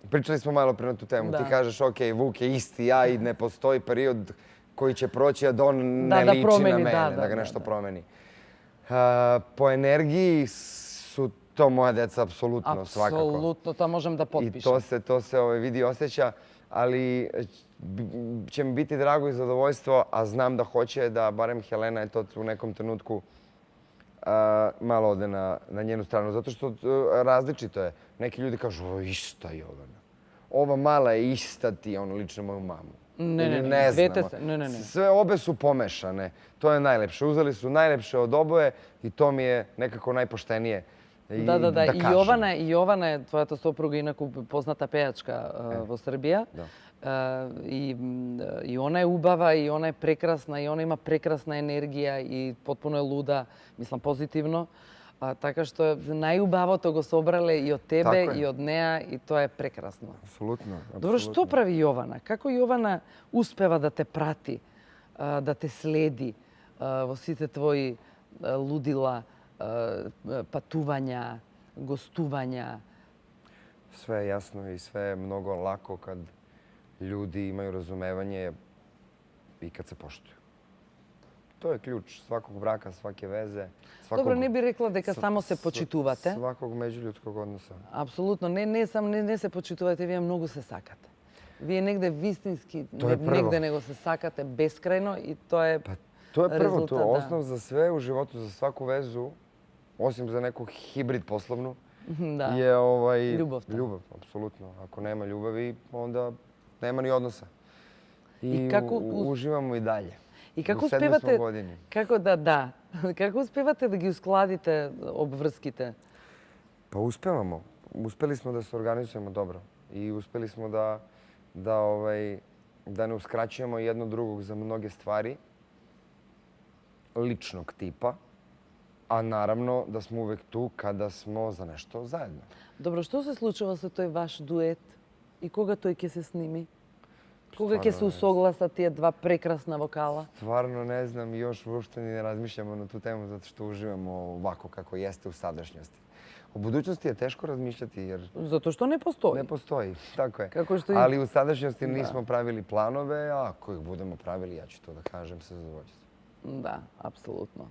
Pričali smo malo pre na tu temu. Ti kažeš, ok, Vuk je isti ja i ne postoji period koji će proći, a da on ne liči na mene, da ga nešto promeni. Po energiji su to moja deca, apsolutno, svakako. Apsolutno, to možem da potpišem. I to se vidi i osjeća, ali će mi biti drago i zadovoljstvo, a znam da hoće da barem Helena je to u nekom trenutku malo ode na njenu stranu. Zato što različito je. Neki ljudi kažu, ovo je ista Jovana. Ova mala je ista ti, ono lično moju mamu. Ne, znamo. Sve obe su pomešane. To je najlepše. Uzeli su najlepše od oboje i to mi je nekako najpoštenije. Da. I Jovana je твојата сопруга, инаку позната пејачка во Србија. И она е убава, и она е прекрасна, и она има прекрасна енергија и потпуно е луда, мислам позитивно. Така што најубавото го собрале и од тебе, и од неа, и тоа е прекрасно. Апсолутно. Добро, што прави Јована? Како Јована успева да те прати, да те следи во сите твои лудила, патувања, гостувања? Sve je jasno i sve je mnogo lako kad ljudi imaju razumevanje i kad se poštuju. To je ključ svakog braka, svake veze. Добро, не би рекла дека само се почитувате. Svakog međuljudskog odnosa. Апсолутно. Не се почитувате, вие многу се сакате. Вие негде вистински, негде него се сакате beskrajno i to je rezultat. To je prvo, to je osnov za sve u životu, za svaku vezu, osim za neku hibrid poslovnu, je ljubav, apsolutno. Ako nema ljubavi, onda nema ni odnosa. I uživamo i dalje. И како успевате, како успевате да ги ускладите обврските? Па успевamo. Uspeli smo da se organizujemo dobro i uspeli smo da ne uskraćujemo jedno drugog za mnoge stvari ličnog tipa, a naravno da smo uvek tu kada smo za nešto zajedno. Dobro, што се случува со тој ваш дует и кога тој ќе се сними? Кога ќе се усогласат тие два прекрасна вокала? Stvarno ne znam i još uopšte ni ne razmišljamo na tu temu zato što uživamo ovako kako jeste u sadašnjosti. O budućnosti je teško razmišljati jer... Zato što ne postoji. Ne postoji, tako je. Ali u sadašnjosti nismo pravili planove, a ako ih budemo pravili, ja ću to da kažem sa zadovoljstvom. Да, апсолутно.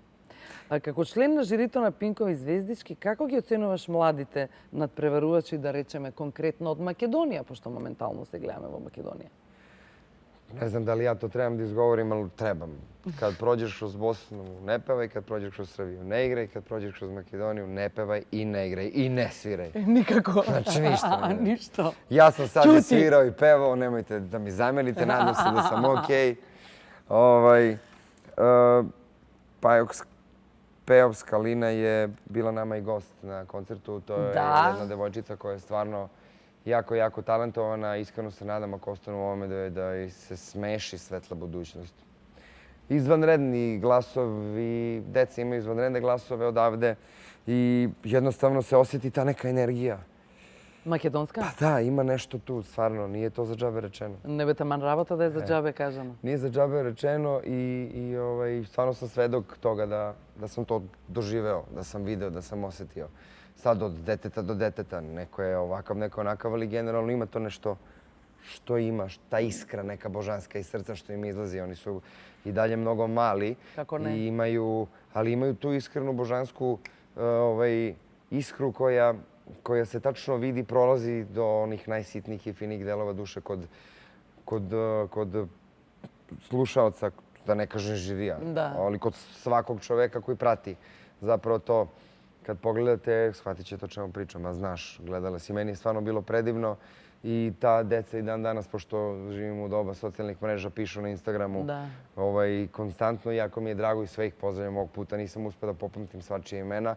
Како член на жирито на Пинкови звездички, како ги оценуваш младите надпреварувачи, да речеме, конкретно од Македонија, пошто моментално се гледаме во Македонија? Ne znam da li ja to trebam da izgovorim, ali trebam. Kad prođeš kroz Bosnu, ne pevaj, kad prođeš kroz Srbiju, ne igraj, kad prođeš kroz Makedoniju, ne pevaj i ne igraj i ne sviraj. Nikako. Znači ništa. Ništa. Ja sam sad i svirao i pevao, nemojte da mi zamerite, nadam se da sam okej. Peovska Lina je bila nama i gost na koncertu. To je jedna devojčica koja je stvarno jako talentovana. Iskreno se nadam ako ostanu u ovome da se smeši svetla budućnost. Izvanredni glasovi, deca imaju izvanredne glasove odavde i jednostavno se osjeti ta neka energija. Makedonska? Pa da, ima nešto tu, stvarno, nije to za džabe rečeno. Ne bi taman rabota da je za džabe kaženo. Nije za džabe rečeno i stvarno sam svedok toga da sam to doživeo, da sam video, da sam osjetio. Sad od deteta do deteta, neko je ovakav, neko onakav, ali generalno ima to nešto što ima, ta iskra neka božanska iz srca što im izlazi. Oni su i dalje mnogo mali, ali imaju tu iskrenu božansku iskru koja se tačno vidi, prolazi do onih najsitnijih i finih delova duše kod slušaoca, da ne kažem žirija, ali kod svakog čoveka koji prati zapravo to. Kad pogledate, shvatit ćete o čemu pričam, a znaš, gledala si. Meni je stvarno bilo predivno i ta deca i dan danas, pošto živimo u doba socijalnih mreža, pišu na Instagramu konstantno. Jako mi je drago i sve ih pozdravljam ovog puta. Nisam uspeo da popamtim svačije imena,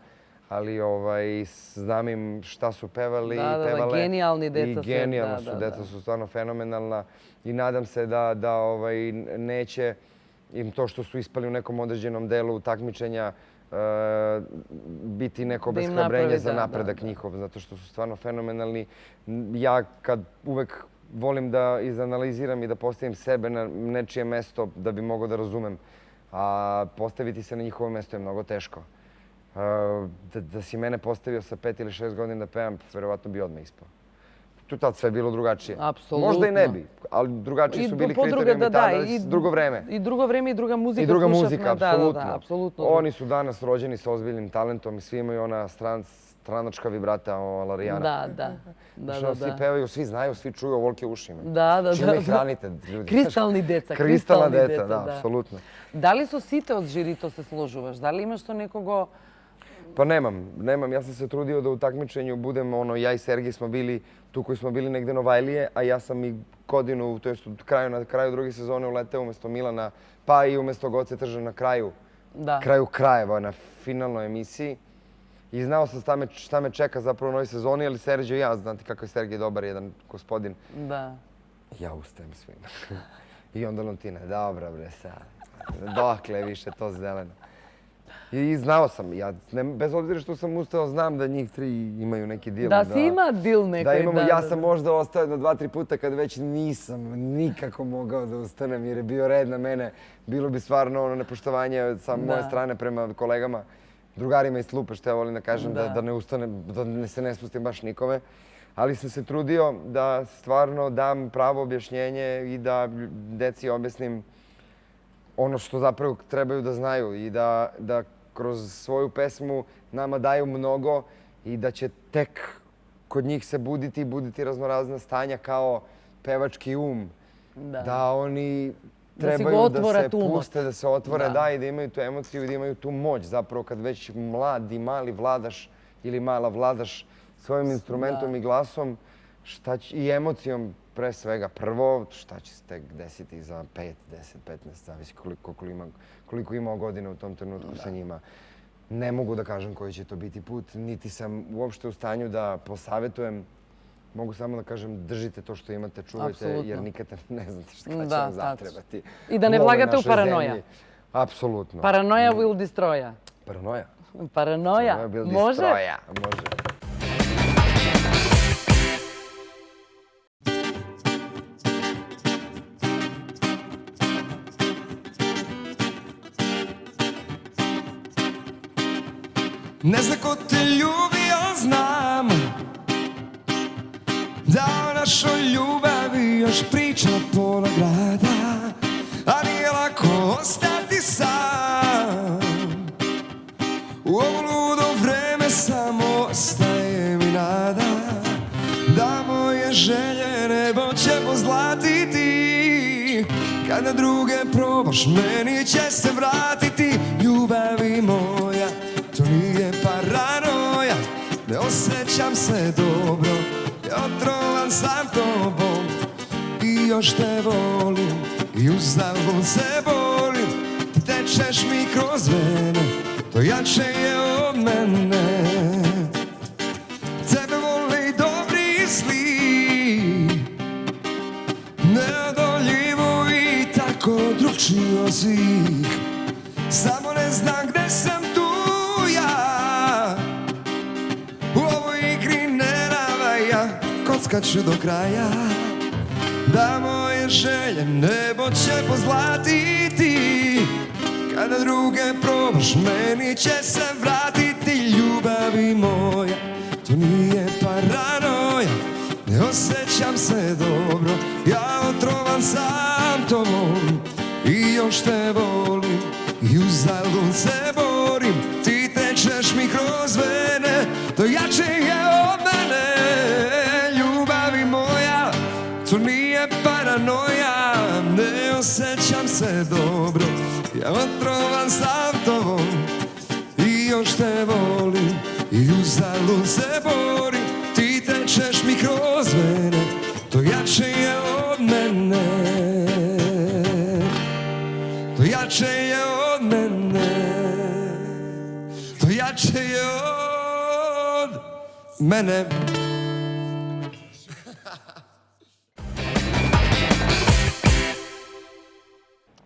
ali znam im šta su pevali i pevale. Da, genijalni deca su. I genijalno su, deca su stvarno fenomenalna i nadam se da neće im to što su ispali u nekom određenom delu takmičenja biti neko obeshrabrenje za napredak njihov, zato što su stvarno fenomenalni. Ja kad uvek volim da izanaliziram i da postavim sebe na nečije mesto da bi mogao da razumem, a postaviti se na njihovo mesto je mnogo teško. Da si mene postavio sa 5 ili 6 godina da pevam, verovatno bi odmah ispao. Tu tad sve bilo drugačije. Apsolutno. Možda i ne bi, ali drugačiji su bili kriterijumi tada, drugo vreme. I drugo vreme i druga muzika. I druga muzika, apsolutno. Oni su danas rođeni sa ozbiljnim talentom i svi imaju ona stranačka vibrata Larijana. Da. Svi pevaju, svi znaju, svi čuju ovolike ušima. Da. Čime ih hranite, ljudi? Kristalni deca. Kristalna deca, da, apsolutno. Da li su site od žiri, to se složuvaš? Da li imaš to nekogo... Pa nemam. Ja sam se trudio da u takmičenju budem, ja i Sergij smo bili tu koji smo bili negde Novajlije, a ja sam i godinu, to jest na kraju druge sezone uleteo umjesto Milana, pa i umjesto Goce Trža na kraju krajeva na finalnoj emisiji. I znao sam šta me čeka zapravo u novoj sezoni, ali Sergij i ja, znate kako je Sergij dobar, jedan gospodin. Da. Ja ustajem svima. I onda Lontina, dobra bre sad, dokle više to zeleno. I znao sam, bez obzira što sam ustao, znam da njih 3 imaju neki dil. Da si ima dil nekoj. Ja sam možda ostao jedno 2-3 puta kad već nisam nikako mogao da ustanem jer je bio red na mene. Bilo bi stvarno nepoštovanje sa moje strane prema kolegama, drugarima iz klupe, što ja volim da kažem, da ne ustanem, da se ne spustim baš nikome. Ali sam se trudio da stvarno dam pravo objašnjenje i da deci objasnim ono što zapravo trebaju da znaju i da kroz svoju pesmu nama daju mnogo i da će tek kod njih se buditi raznorazna stanja kao pevački um. Da oni trebaju da se puste, da se otvore, i da imaju tu emociju i da imaju tu moć. Zapravo kad već mlad i mali vladaš ili mala vladaš svojim instrumentom i glasom i emocijom pre svega. Prvo, šta će se tek desiti za 5, 10, 15, zavisi koliko imao godina u tom trenutku sa njima. Ne mogu da kažem koji će to biti put, niti sam uopšte u stanju da posavetujem. Mogu samo da kažem, držite to što imate, čuvajte, jer nikad ne znate šta će vam zatrebati. I da ne vlagate u paranoja. Apsolutno. Paranoja will destroya. Paranoja? Paranoja. Može? Može. Ne zna ko te ljubi, ja znam da o našoj ljubavi još priča pola grada, a nije lako ostati sam. U ovo ludo vreme samo ostaje mi nada da moje želje nebo će pozlatiti Kada druge probaš, meni će se vratiti ljubavi moja. To nije paranoja, ne osjećam se dobro, ja otrovan sam tobom i još te volim i uzalud se borim. Ti tečeš mi kroz vene, to jače je od mene. Tebe vole i dobri i zli, neodoljivo i tako drugčiji od svih. Samo ne znam gde sam tu ja, u ovoj igri ne navaja, kockat ću do kraja. Da moje želje nebo će pozlatiti, kada druge probaš, meni će se vratiti ljubavi moja. To nije paranoja, ne osjećam se dobro, ja otrovan sam tobom i još te volim i uzalud se borim. Ti tečeš mi kroz vene, to jače je od mene. Ljubavi moja, to nije paranoja, ne osjećam se dobro, ja otrovan sam tobom i još te volim i uzalud se borim. Ti tečeš mi kroz vene, to jače je od mene. To jače je od mene. To jače je od mene.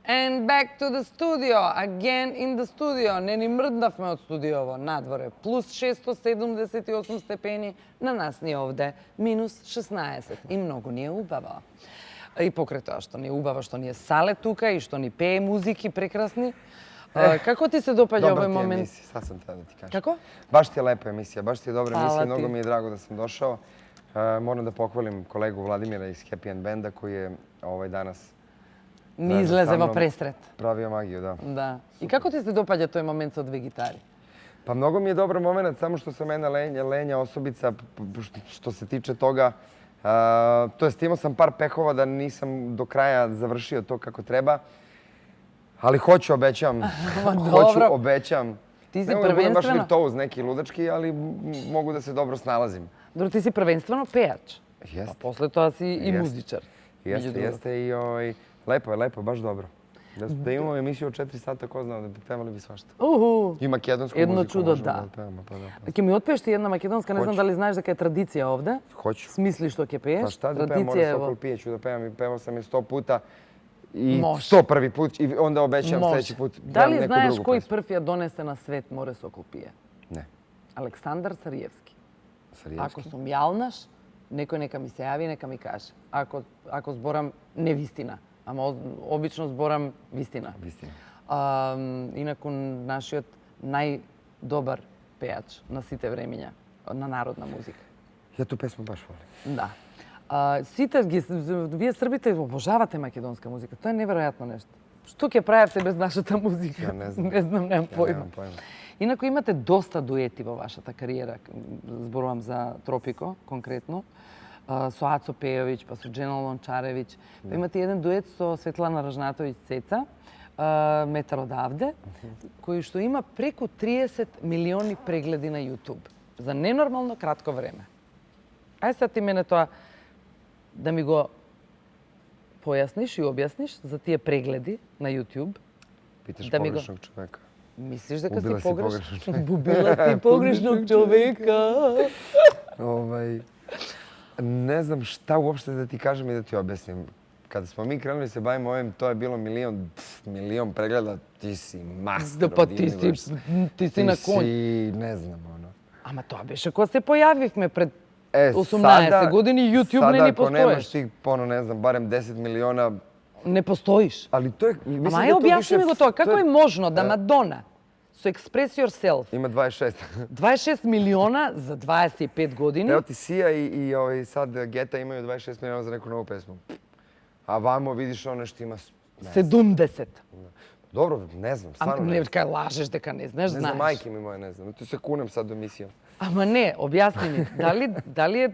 And back to the studio, again in the studio. Не ни мрднавме од студиово, надворе. Плюс 678 степени, на нас ни овде минус 16. И многу ни е убаво. И покрај тоа што ни е убаво, што ни е Сале тука и што ни пее музики прекрасни. Како ти се допаѓа овој момент? Добра ти емисија, сад сам таа да ти кажам. Како? Баш ти е лепа емисија, баш ти е добра Hvala емисија, ti. mnogo mi je drago da sam došao. Moram da pohvalim kolegu Vladimira iz Happy End Benda koji je danas Ни излезе во пресрет. pravio magiju, da. Да. И како ти се допаѓа тој момент со две гитари? Pa mnogo mi je dobar moment, samo što sam jedna lenja osobica što se tiče toga. To jest, imao sam par pehova da nisam do kraja završio to kako treba. Ali hoću, obećam. Hoću, obećam. Ti si Ne mogu da budem baš prvenstveno... virtuoz neki ludački, ali mogu da se dobro snalazim. Dobro, ти си prvenstveno pejač. Jeste. Pa posle toga si i muzičar. Jeste i lepo je, baš dobro. Da imamo emisiju od 4 sata, ko zna, da bi pevali bi svašta. I makedonsku Едно muziku чудо, možemo да. da pevamo. Ќе ми отпееш ти една македонска, не знам Hoću. дали знаеш дека е традиција овде. Hoću. Смисли што ќе пееш. Pa šta da pevam, mora Sokol pije, ću da pevam i pevao sam je 100 puta i Može. 101 put i onda obećavam sljedeći put Дали neku знаеш drugu кој pesmu. прв ја донесе на свет Море Сокол пие? Ne. Александар Сариевски. Сариевски? Ако сум јалнаш, некој нека ми се јави, нека ми каже. Ако зборам невистина, ама обично зборам вистина. Вистина. Инаку нашиот најдобар пејач на сите времиња на народна музика. Ja tu pesmu baš volim. Да. Сите вие србите обожавате македонска музика. Тоа е неверојатно нешто. Што ќе правите без нашата музика? Ja ne znam. Не знам, немам појма. Nemam pojma. Инаку имате доста дуети во вашата кариера. Зборувам за Тропико, конкретно. Со Ацо Пејовиќ, па со Джена Лончаревиќ. Па имате еден дует со Светлана Ражнатовиќ Цеца, Метар одавде, кој што има преку 30 милиони прегледи на YouTube. За ненормално кратко време. Ај сега ти мене тоа да ми го појасниш и објасниш за тие прегледи на YouTube. Pitaš Da mi ga- pogrešnog čoveka. Мислиш дека Убила си си погрешен? погрешnog човека. Убила си погрешnog човека. Ne znam šta uopšte da ti kažem i da ti objasnim. Kada smo mi krenuli se bavimo ovim, to je bilo milion pregleda. Ti si master Pa of ти the си, universe. ти си на Ti конј. si, ne znam, ono. Ама тоа беше кога се појавивме пред E, 18 години, YouTube не ни Sada ako nemaš постоеш. tih, ne znam, barem 10 miliona, Не постоиш. ali to je, mislim Ама da ај je to објасни više... ми го тоа. Како to е можно да Мадона со Express Yourself Ima 26. 26 милиона за 25 години? Evo ti Sia i sad Geta imaju 26 miliona za neku novu pesmu. A vamo vidiš ono što ima... 70. Dobro, ne znam, Ама stvarno не ne znam. кај лажеш дека не знаеш, Ne знаеш. znam, majke mi moje ne znam. Tu se kunem sad u emisiju. Ама не, објасни ми, дали е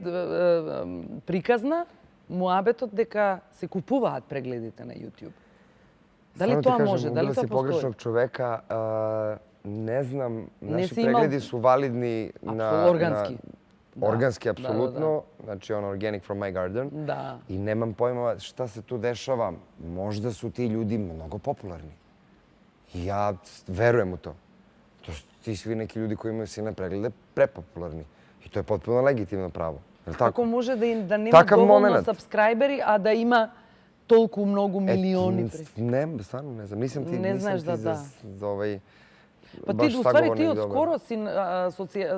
приказна муабетот дека се купуваат прегледите на YouTube? Da li to može? Da li to si postoji? pogrešnog čoveka, ne znam, naši imao- pregledi su validni na... Organski. Da. Organski, Da, apsolutno. Znači, organic from my garden. Da. I nemam pojma šta se tu dešava. Možda su ti ljudi mnogo popularni. I ja verujem u to. To su ti svi neki ljudi koji imaju silne preglede prepopularni. I to je potpuno legitimno pravo. Jel tako? Kako može da nema Takav dovoljno moment. subscriberi, a da ima toliko mnogo milioni? Ne, stvarno ne znam. Nisam ti, Ne znaš nisam ti da, za ovaj... Pa baš ti, u stvari, ti sagovornik od dobar. skoro si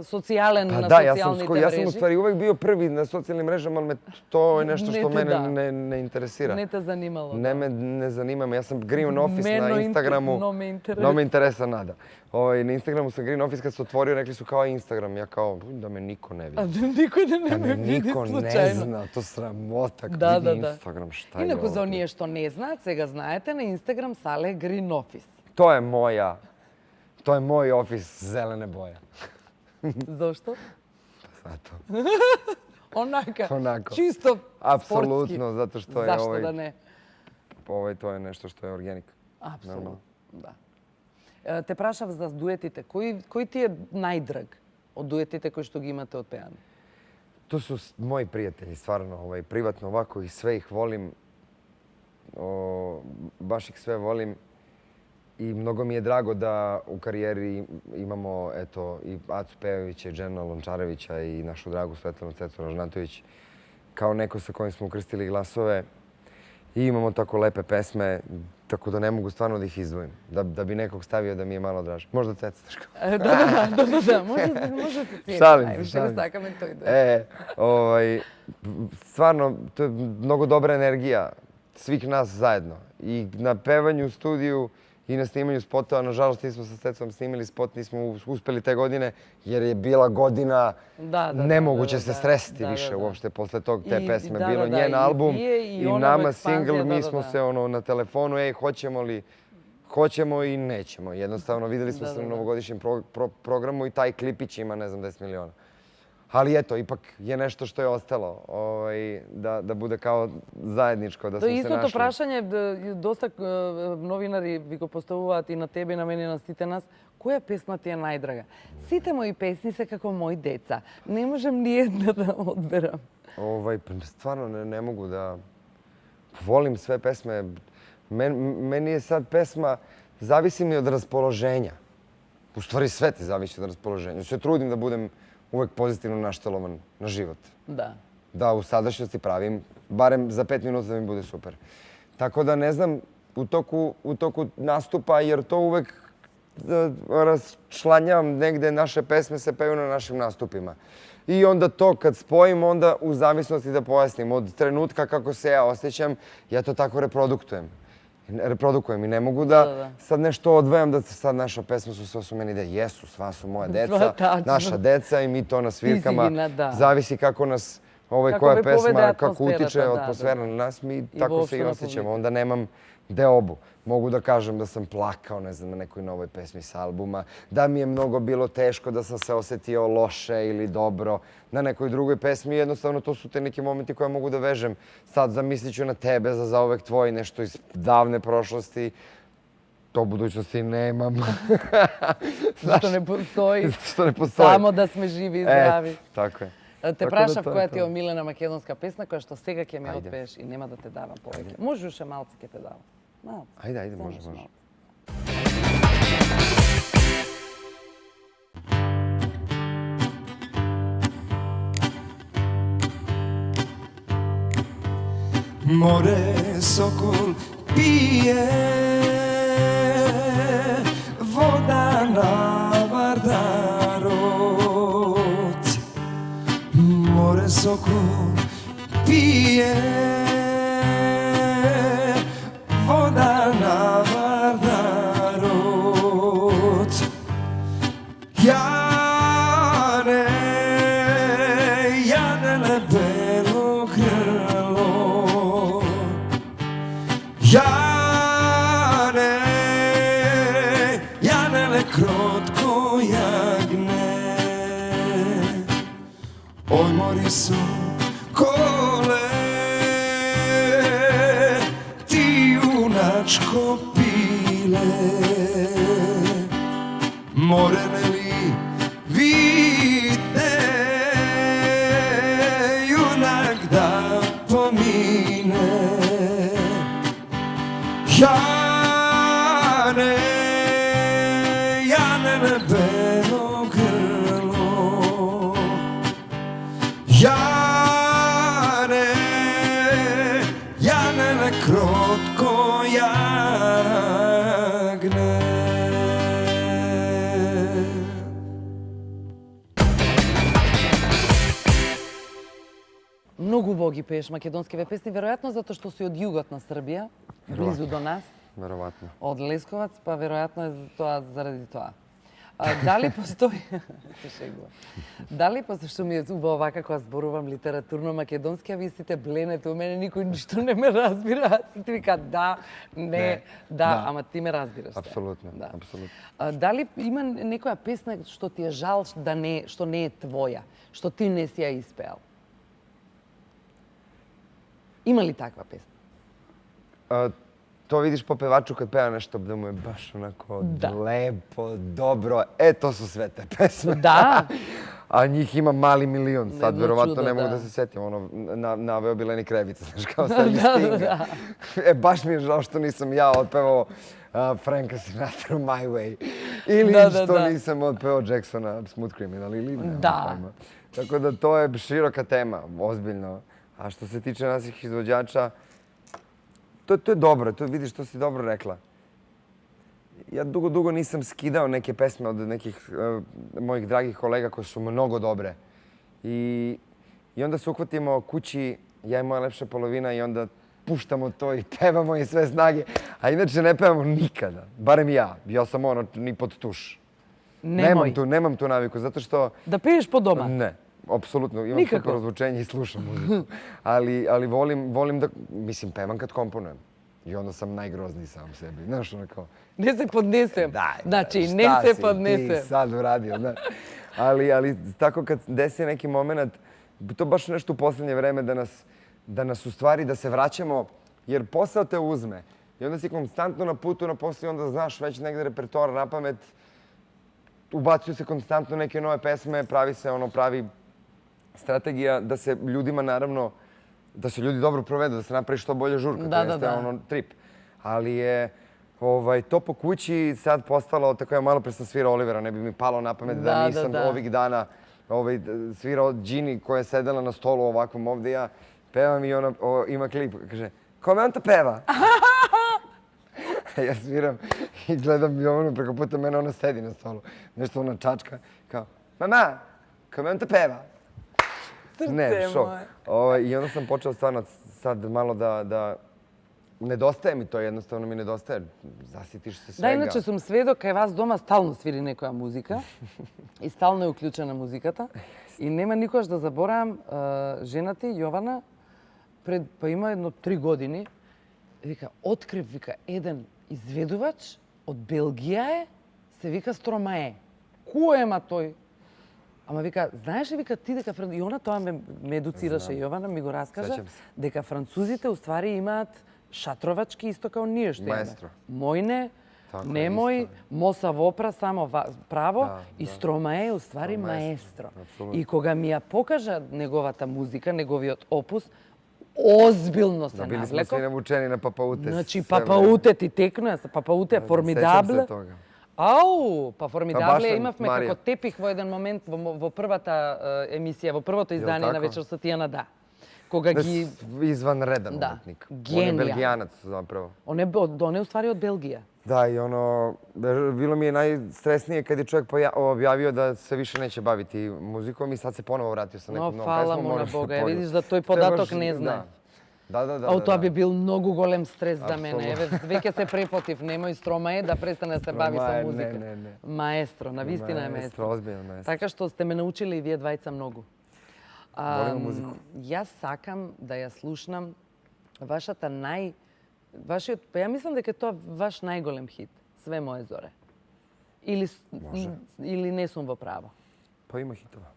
socijalen Pa na da, socijalnoj ja sam u stvari uvek bio prvi na socijalnim mrežama, ali to je nešto što mene ne interesira. Ne te zanimalo. Ne zanima me. Ja sam Green Office Me na no Instagramu. no me interesa. No me interesa nada. Na Instagramu sam Green Office kad se otvorio, rekli su kao Instagram. Ja kao, da me niko ne vidi. A niko da ne me vidi niko slučajno. ne zna, to sramota. Da. Instagram, šta je Inaku, ovo? za onije što ne znate, сега знаете на Instagram sale Green Office. To je moj ofis zelene boje. Zašto? Zato. Onako. Čisto Apsolutno, sportski. zato što je Zašto da ne? To je nešto što je organik. Apsolutno, да. Те прашав за дуетите. Кој ти е најдраг од дуетите кои што ги имате од пеане? To su moji prijatelji, stvarno, privatno ovako i sve ih volim. Baš ih sve volim. I mnogo mi je drago da u karijeri imamo i Acu Pejovića, i Džena Lončarevića i našu dragu Svetlanu Cecu Ražnatović kao neko sa kojim smo ukrstili glasove. I imamo tako lepe pesme, tako da ne mogu stvarno da ih izdvojim. Da bi nekog stavio da mi je malo draže. Možda Ceca, Daško. Da. Može se cijeti. Šalim se. Me to ide. Stvarno, to je mnogo dobra energija svih nas zajedno. I na pevanju u studiju i na snimanju spotova. Nažalost, nismo sa Cecom snimili spot, nismo uspeli te godine, jer je bila godina nemoguće se stresiti više uopšte posle te pesme. Bilo njen album i nama singl, mi smo se na telefonu, hoćemo i nećemo. Jednostavno, videli smo se na novogodišnjem programu i taj klipić ima, ne znam, 10 miliona. Ali eto, ipak je nešto što je ostalo, da bude kao zajedničko, da smo se našli. Истото прашање, доста новинари ви го поставуваат и на тебе, и на мене, и на сите нас. Која песма ти е најдрага? Сите мои песни се како мои деца. Не можем ни една да одберам. Stvarno ne mogu da... Volim sve pesme. Meni je sad pesma, zavisi mi od raspoloženja. U stvari sve ti zavisi od raspoloženja. Se trudim da budem uvek pozitivno naštelovan na život. Da u sadašnjosti pravim, barem za 5 minuta da mi bude super. Tako da ne znam u toku nastupa, jer to uvek raščlanjavam negde, naše pesme se peju na našim nastupima. I onda to kad spojim, onda u zavisnosti da pojasnim. Od trenutka kako se ja osjećam, ja to tako reprodukujem i ne mogu da sad nešto odvajam da sad naša pesma sva su meni deca. Jesu, sva su moja deca, naša deca i mi to na svirkama. Zavisi kako nas koja pesma, kako utiče atmosfera na nas, mi tako se i osjećamo. Onda nemam deobu. Mogu da kažem da sam plakao, ne znam, na nekoj novoj pesmi s albuma, da mi je mnogo bilo teško, da sam se osjetio loše ili dobro na nekoj drugoj pesmi. Jednostavno, to su te neki momenti koje mogu da vežem. Sad zamislit ću na tebe, za zauvek tvoj, nešto iz davne prošlosti. To u budućnosti nemam. Što ne postoji. Što ne postoji. Samo da sme živi i zdravi. Tako je. Те прашав која ти е омилена македонска песна, која што сега ќе ми отпееш и нема да те давам повеќе. Може уште малце ќе те давам. Ајде, може. More sokol pije, voda na Vardarot. More sokol pije, voda na Vardarot. Jane belo grlo, Janele krotko jagne. Oj mori su kole, ti junačko pije. morene li vide, junak da pomine. Jane, Jane me belo grlo, Jane, Jane me krotko jagne. Многу убаво ги пееш македонскиве песни, веројатно затоа што си од југот на Србија, близу до нас. Verovatno. Од Лесковац, па веројатно е тоа заради тоа. Дали постои... Се шегувам. Дали постои, што ми е убаво вака кога зборувам литературно македонски, а ви сите бленете, у мене никој ништо не ме разбира. Ти вика да, не, да, ама ти ме разбираш. Апсолутно, апсолутно. Дали има некоја песна што ти е жал да не, што не е твоја, што ти не си ја испеал? Има ли таква песна? To vidiš po pevaču kad peva nešto da mu je baš onako lepo, dobro. To su sve te pesme. Da. A njih ima mali milion. Sad verovatno ne mogu da se setim. Ono, naveo bi Leni Krevica, znaš, kao sad mi stigne. Baš mi je žao što nisam ja otpevao Franka Sinatra My Way. Ili što nisam otpevao Jacksona Smooth Criminal ili ne. Da. Tako da to je široka tema, ozbiljno. A što se tiče naših izvođača, to je dobro, to vidiš, to si dobro rekla. Ja dugo nisam skidao neke pesme od nekih mojih dragih kolega koje su mnogo dobre. I onda se uhvatimo kući, ja i moja lepša polovina, i onda puštamo to i pevamo i sve snage. A inače ne pevamo nikada, barem ja. Ja sam ono, ni pod tuš. Nemam tu naviku, zato što... Da piješ po doma? Ne. Apsolutno, imam super ozvučenje i slušam muziku. Ali volim da, mislim, pevam kad komponujem. I onda sam najgrozniji sam sebi. Znaš, ono kao... Ne se podnesem. Znači, ne se podnesem. Šta si ti sad uradio, znaš. Ali tako kad desi neki moment, to baš nešto u poslednje vreme da nas u stvari, da se vraćamo, jer posao te uzme. I onda si konstantno na putu na poslu i onda znaš već negde repertoar na pamet. Ubacuju se konstantno neke nove pesme, pravi strategija da se ljudima, naravno, da se ljudi dobro provedu, da se napravi što bolje žurka. To jeste ono trip. Ali je to po kući sad postalo, tako ja malo pre sam svirao Olivera, ne bi mi palo na pamet da nisam ovih dana svirao Gini koja je sedela na stolu ovakvom ovde. Ja pevam i ona ima klip, kaže, kome on to peva? Ja sviram i gledam Jovanu preko puta mene, ona sedi na stolu. Nešto ona čačka, kao, mama, kome on to peva? Ne, šok. I onda sam počeo stvarno sad malo da... Nedostaje mi to, jednostavno mi nedostaje. Zasitiš se svega. Da, inače sam svedok, kaj vas doma stalno sviri nekoja muzika i stalno je uključena muzikата. I nema nikoš da zaboravim, žena ti, Jovana, pa ima jedno 3 години, вика, открив, вика, еден изведувач од Белгија се вика Стромае. Кој ема тој? Ама вика, знаеш ли, вика, ти дека... И она тоа ме едуцираше, Јована ми го раскажа, дека французите уствари имаат шатровачки исто као ние што имаме. Маестро. Мојне, немој, Моса Вопра, само право, и Стромае уствари маестро. И кога ми ја покажа неговата музика, неговиот опус, озбилно се навлеков. Били сме се навучени на Папаутес. Значи, Папауте ти текнува, Папауте формидабле. Сеќам се тога. Ау, па формидабле имавме како тепих во еден момент во првата емисија, во првото издание на Вечер со Тијана, да. Кога ги... Изванреден уметник. Он е белгијанец, заправо. Он е уствари од Белгија. Da, i ono, bilo mi je najstresnije kad je čovjek objavio da se više neće baviti muzikom i sad se ponovo vratio sa nekom novom pesmom. Hvala mu na Boga, vidiš da toj podatok ne zna. Da. A тоа би бил многу голем стрес за мене. Еве, веќе се препотив, немој Стромае да престане да се бави со музика. Маестро, навистина е маестро. Озбилен маестро. Така што сте ме научили и вие двајца многу. Волим музику. Јас сакам да ја слушнам вашата вашиот, па ја мислам дека тоа ваш најголем хит, Све моје зоре. Или не сум во право? Па има хитова.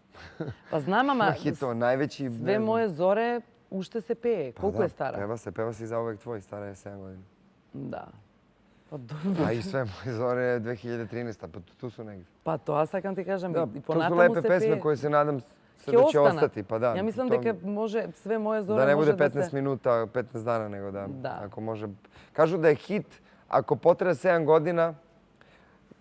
Па знам, ама... Има хитова, највеќи... Све моје зоре уште се пее. Колку е стара? Пева се и за овек твој, стара е 7 години. Да. A i sve moje zore 2013. Pa tu su negdje. Pa тоа сакам ти кажам. Da, И to su понатаму lepe се pesme пее. koje se nadam se Ќе da će останат. ostati. Pa da, Ја мислам to- дека може све моje зоре Da ne може bude да 15 се... minuta, 15 dana, nego da Da. ako može... Kažu da je hit, ako potraje 7 godina,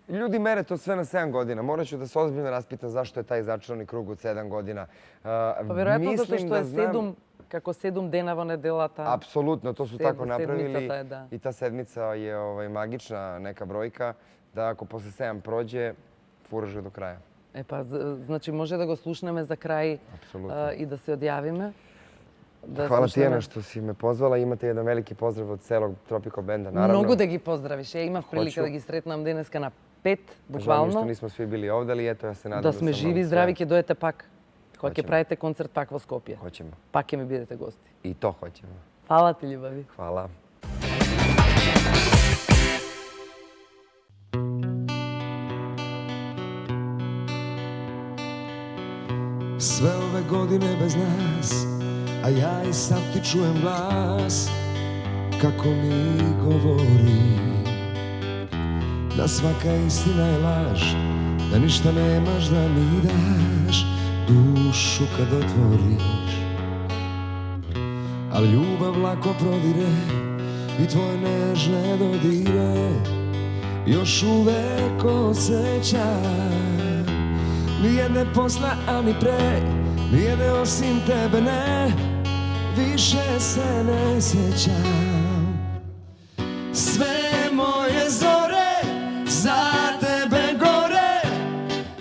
ljudi mere to sve na 7 godina. Morat ću da se ozbiljno raspitam zašto je taj začarani krug od 7 godina. Па веројатно затоа Mislim што da е znam- 7 како 7 дена во неделата. Apsolutno, to su tako napravili Sedmicата е, да. i ta sedmica je magična neka brojka da ako posle 7 prođe, furaš ga do kraja. Е па значи може да го слушнеме за крај Apsolutno. и да се odjavime. Да Hvala слушнеме. Tijana što si me pozvala. Imate jedan veliki pozdrav od celog Tropico Benda, naravno. Многу да ги поздравиш. Ја имав прилика Hoću. да ги сретнам денеска на 5, Žao mi je što буквално. nismo svi bili ovdje, ali eto, ja se nadam Да da сме sam живи и vam здрави, sve- ќе дојдете пак. Кога ќе Hoćemo. правите концерт пак во Скопје. Hoćemo. Пак ќе ми бидете гости. I to hoćemo. Фала ти, љубави. Hvala. Sve ove godine bez nas, a ja i sad ti čujem glas kako mi govori da svaka istina je laž, da ništa nemaš da mi daš dušu kad otvoriš. Al ljubav lako prodire i tvoje nežne dodire još uvek osjećam. Nijedne posla, a ni pre, nijedne osim tebe ne, više se ne sjećam. Sve moje zore za tebe gore,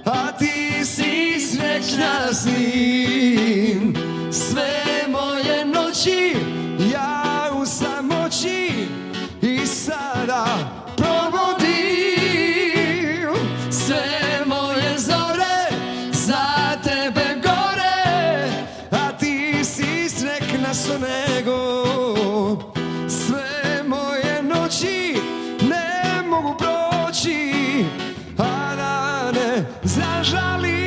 a ti si srećna s njim. Sve moje noći ja u samoći i sada provodim. Sve moje zore za tebe gore, a ti si sretna s nego. Sve moje noći ne mogu proći, a da ne zažali.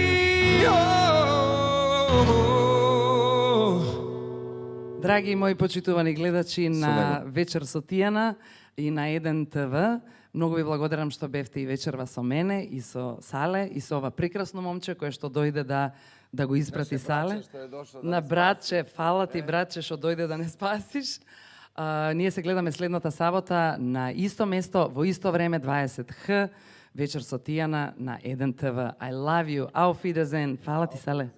Драги мои почитувани гледачи на Вечер со Тијана и на 1 ТВ, многу ви благодарам што бевте и вечерва со мене и со Сале и со ова прекрасно момче кое што дојде да го испрати Сале. На братче, фала ти братче што дојде да не спасиш. Ние се гледаме следната сабота на исто место, во исто време 20Х, Вечер со Тијана на 1 ТВ. I love you. Auf Wiedersehen. Фала ти, Сале.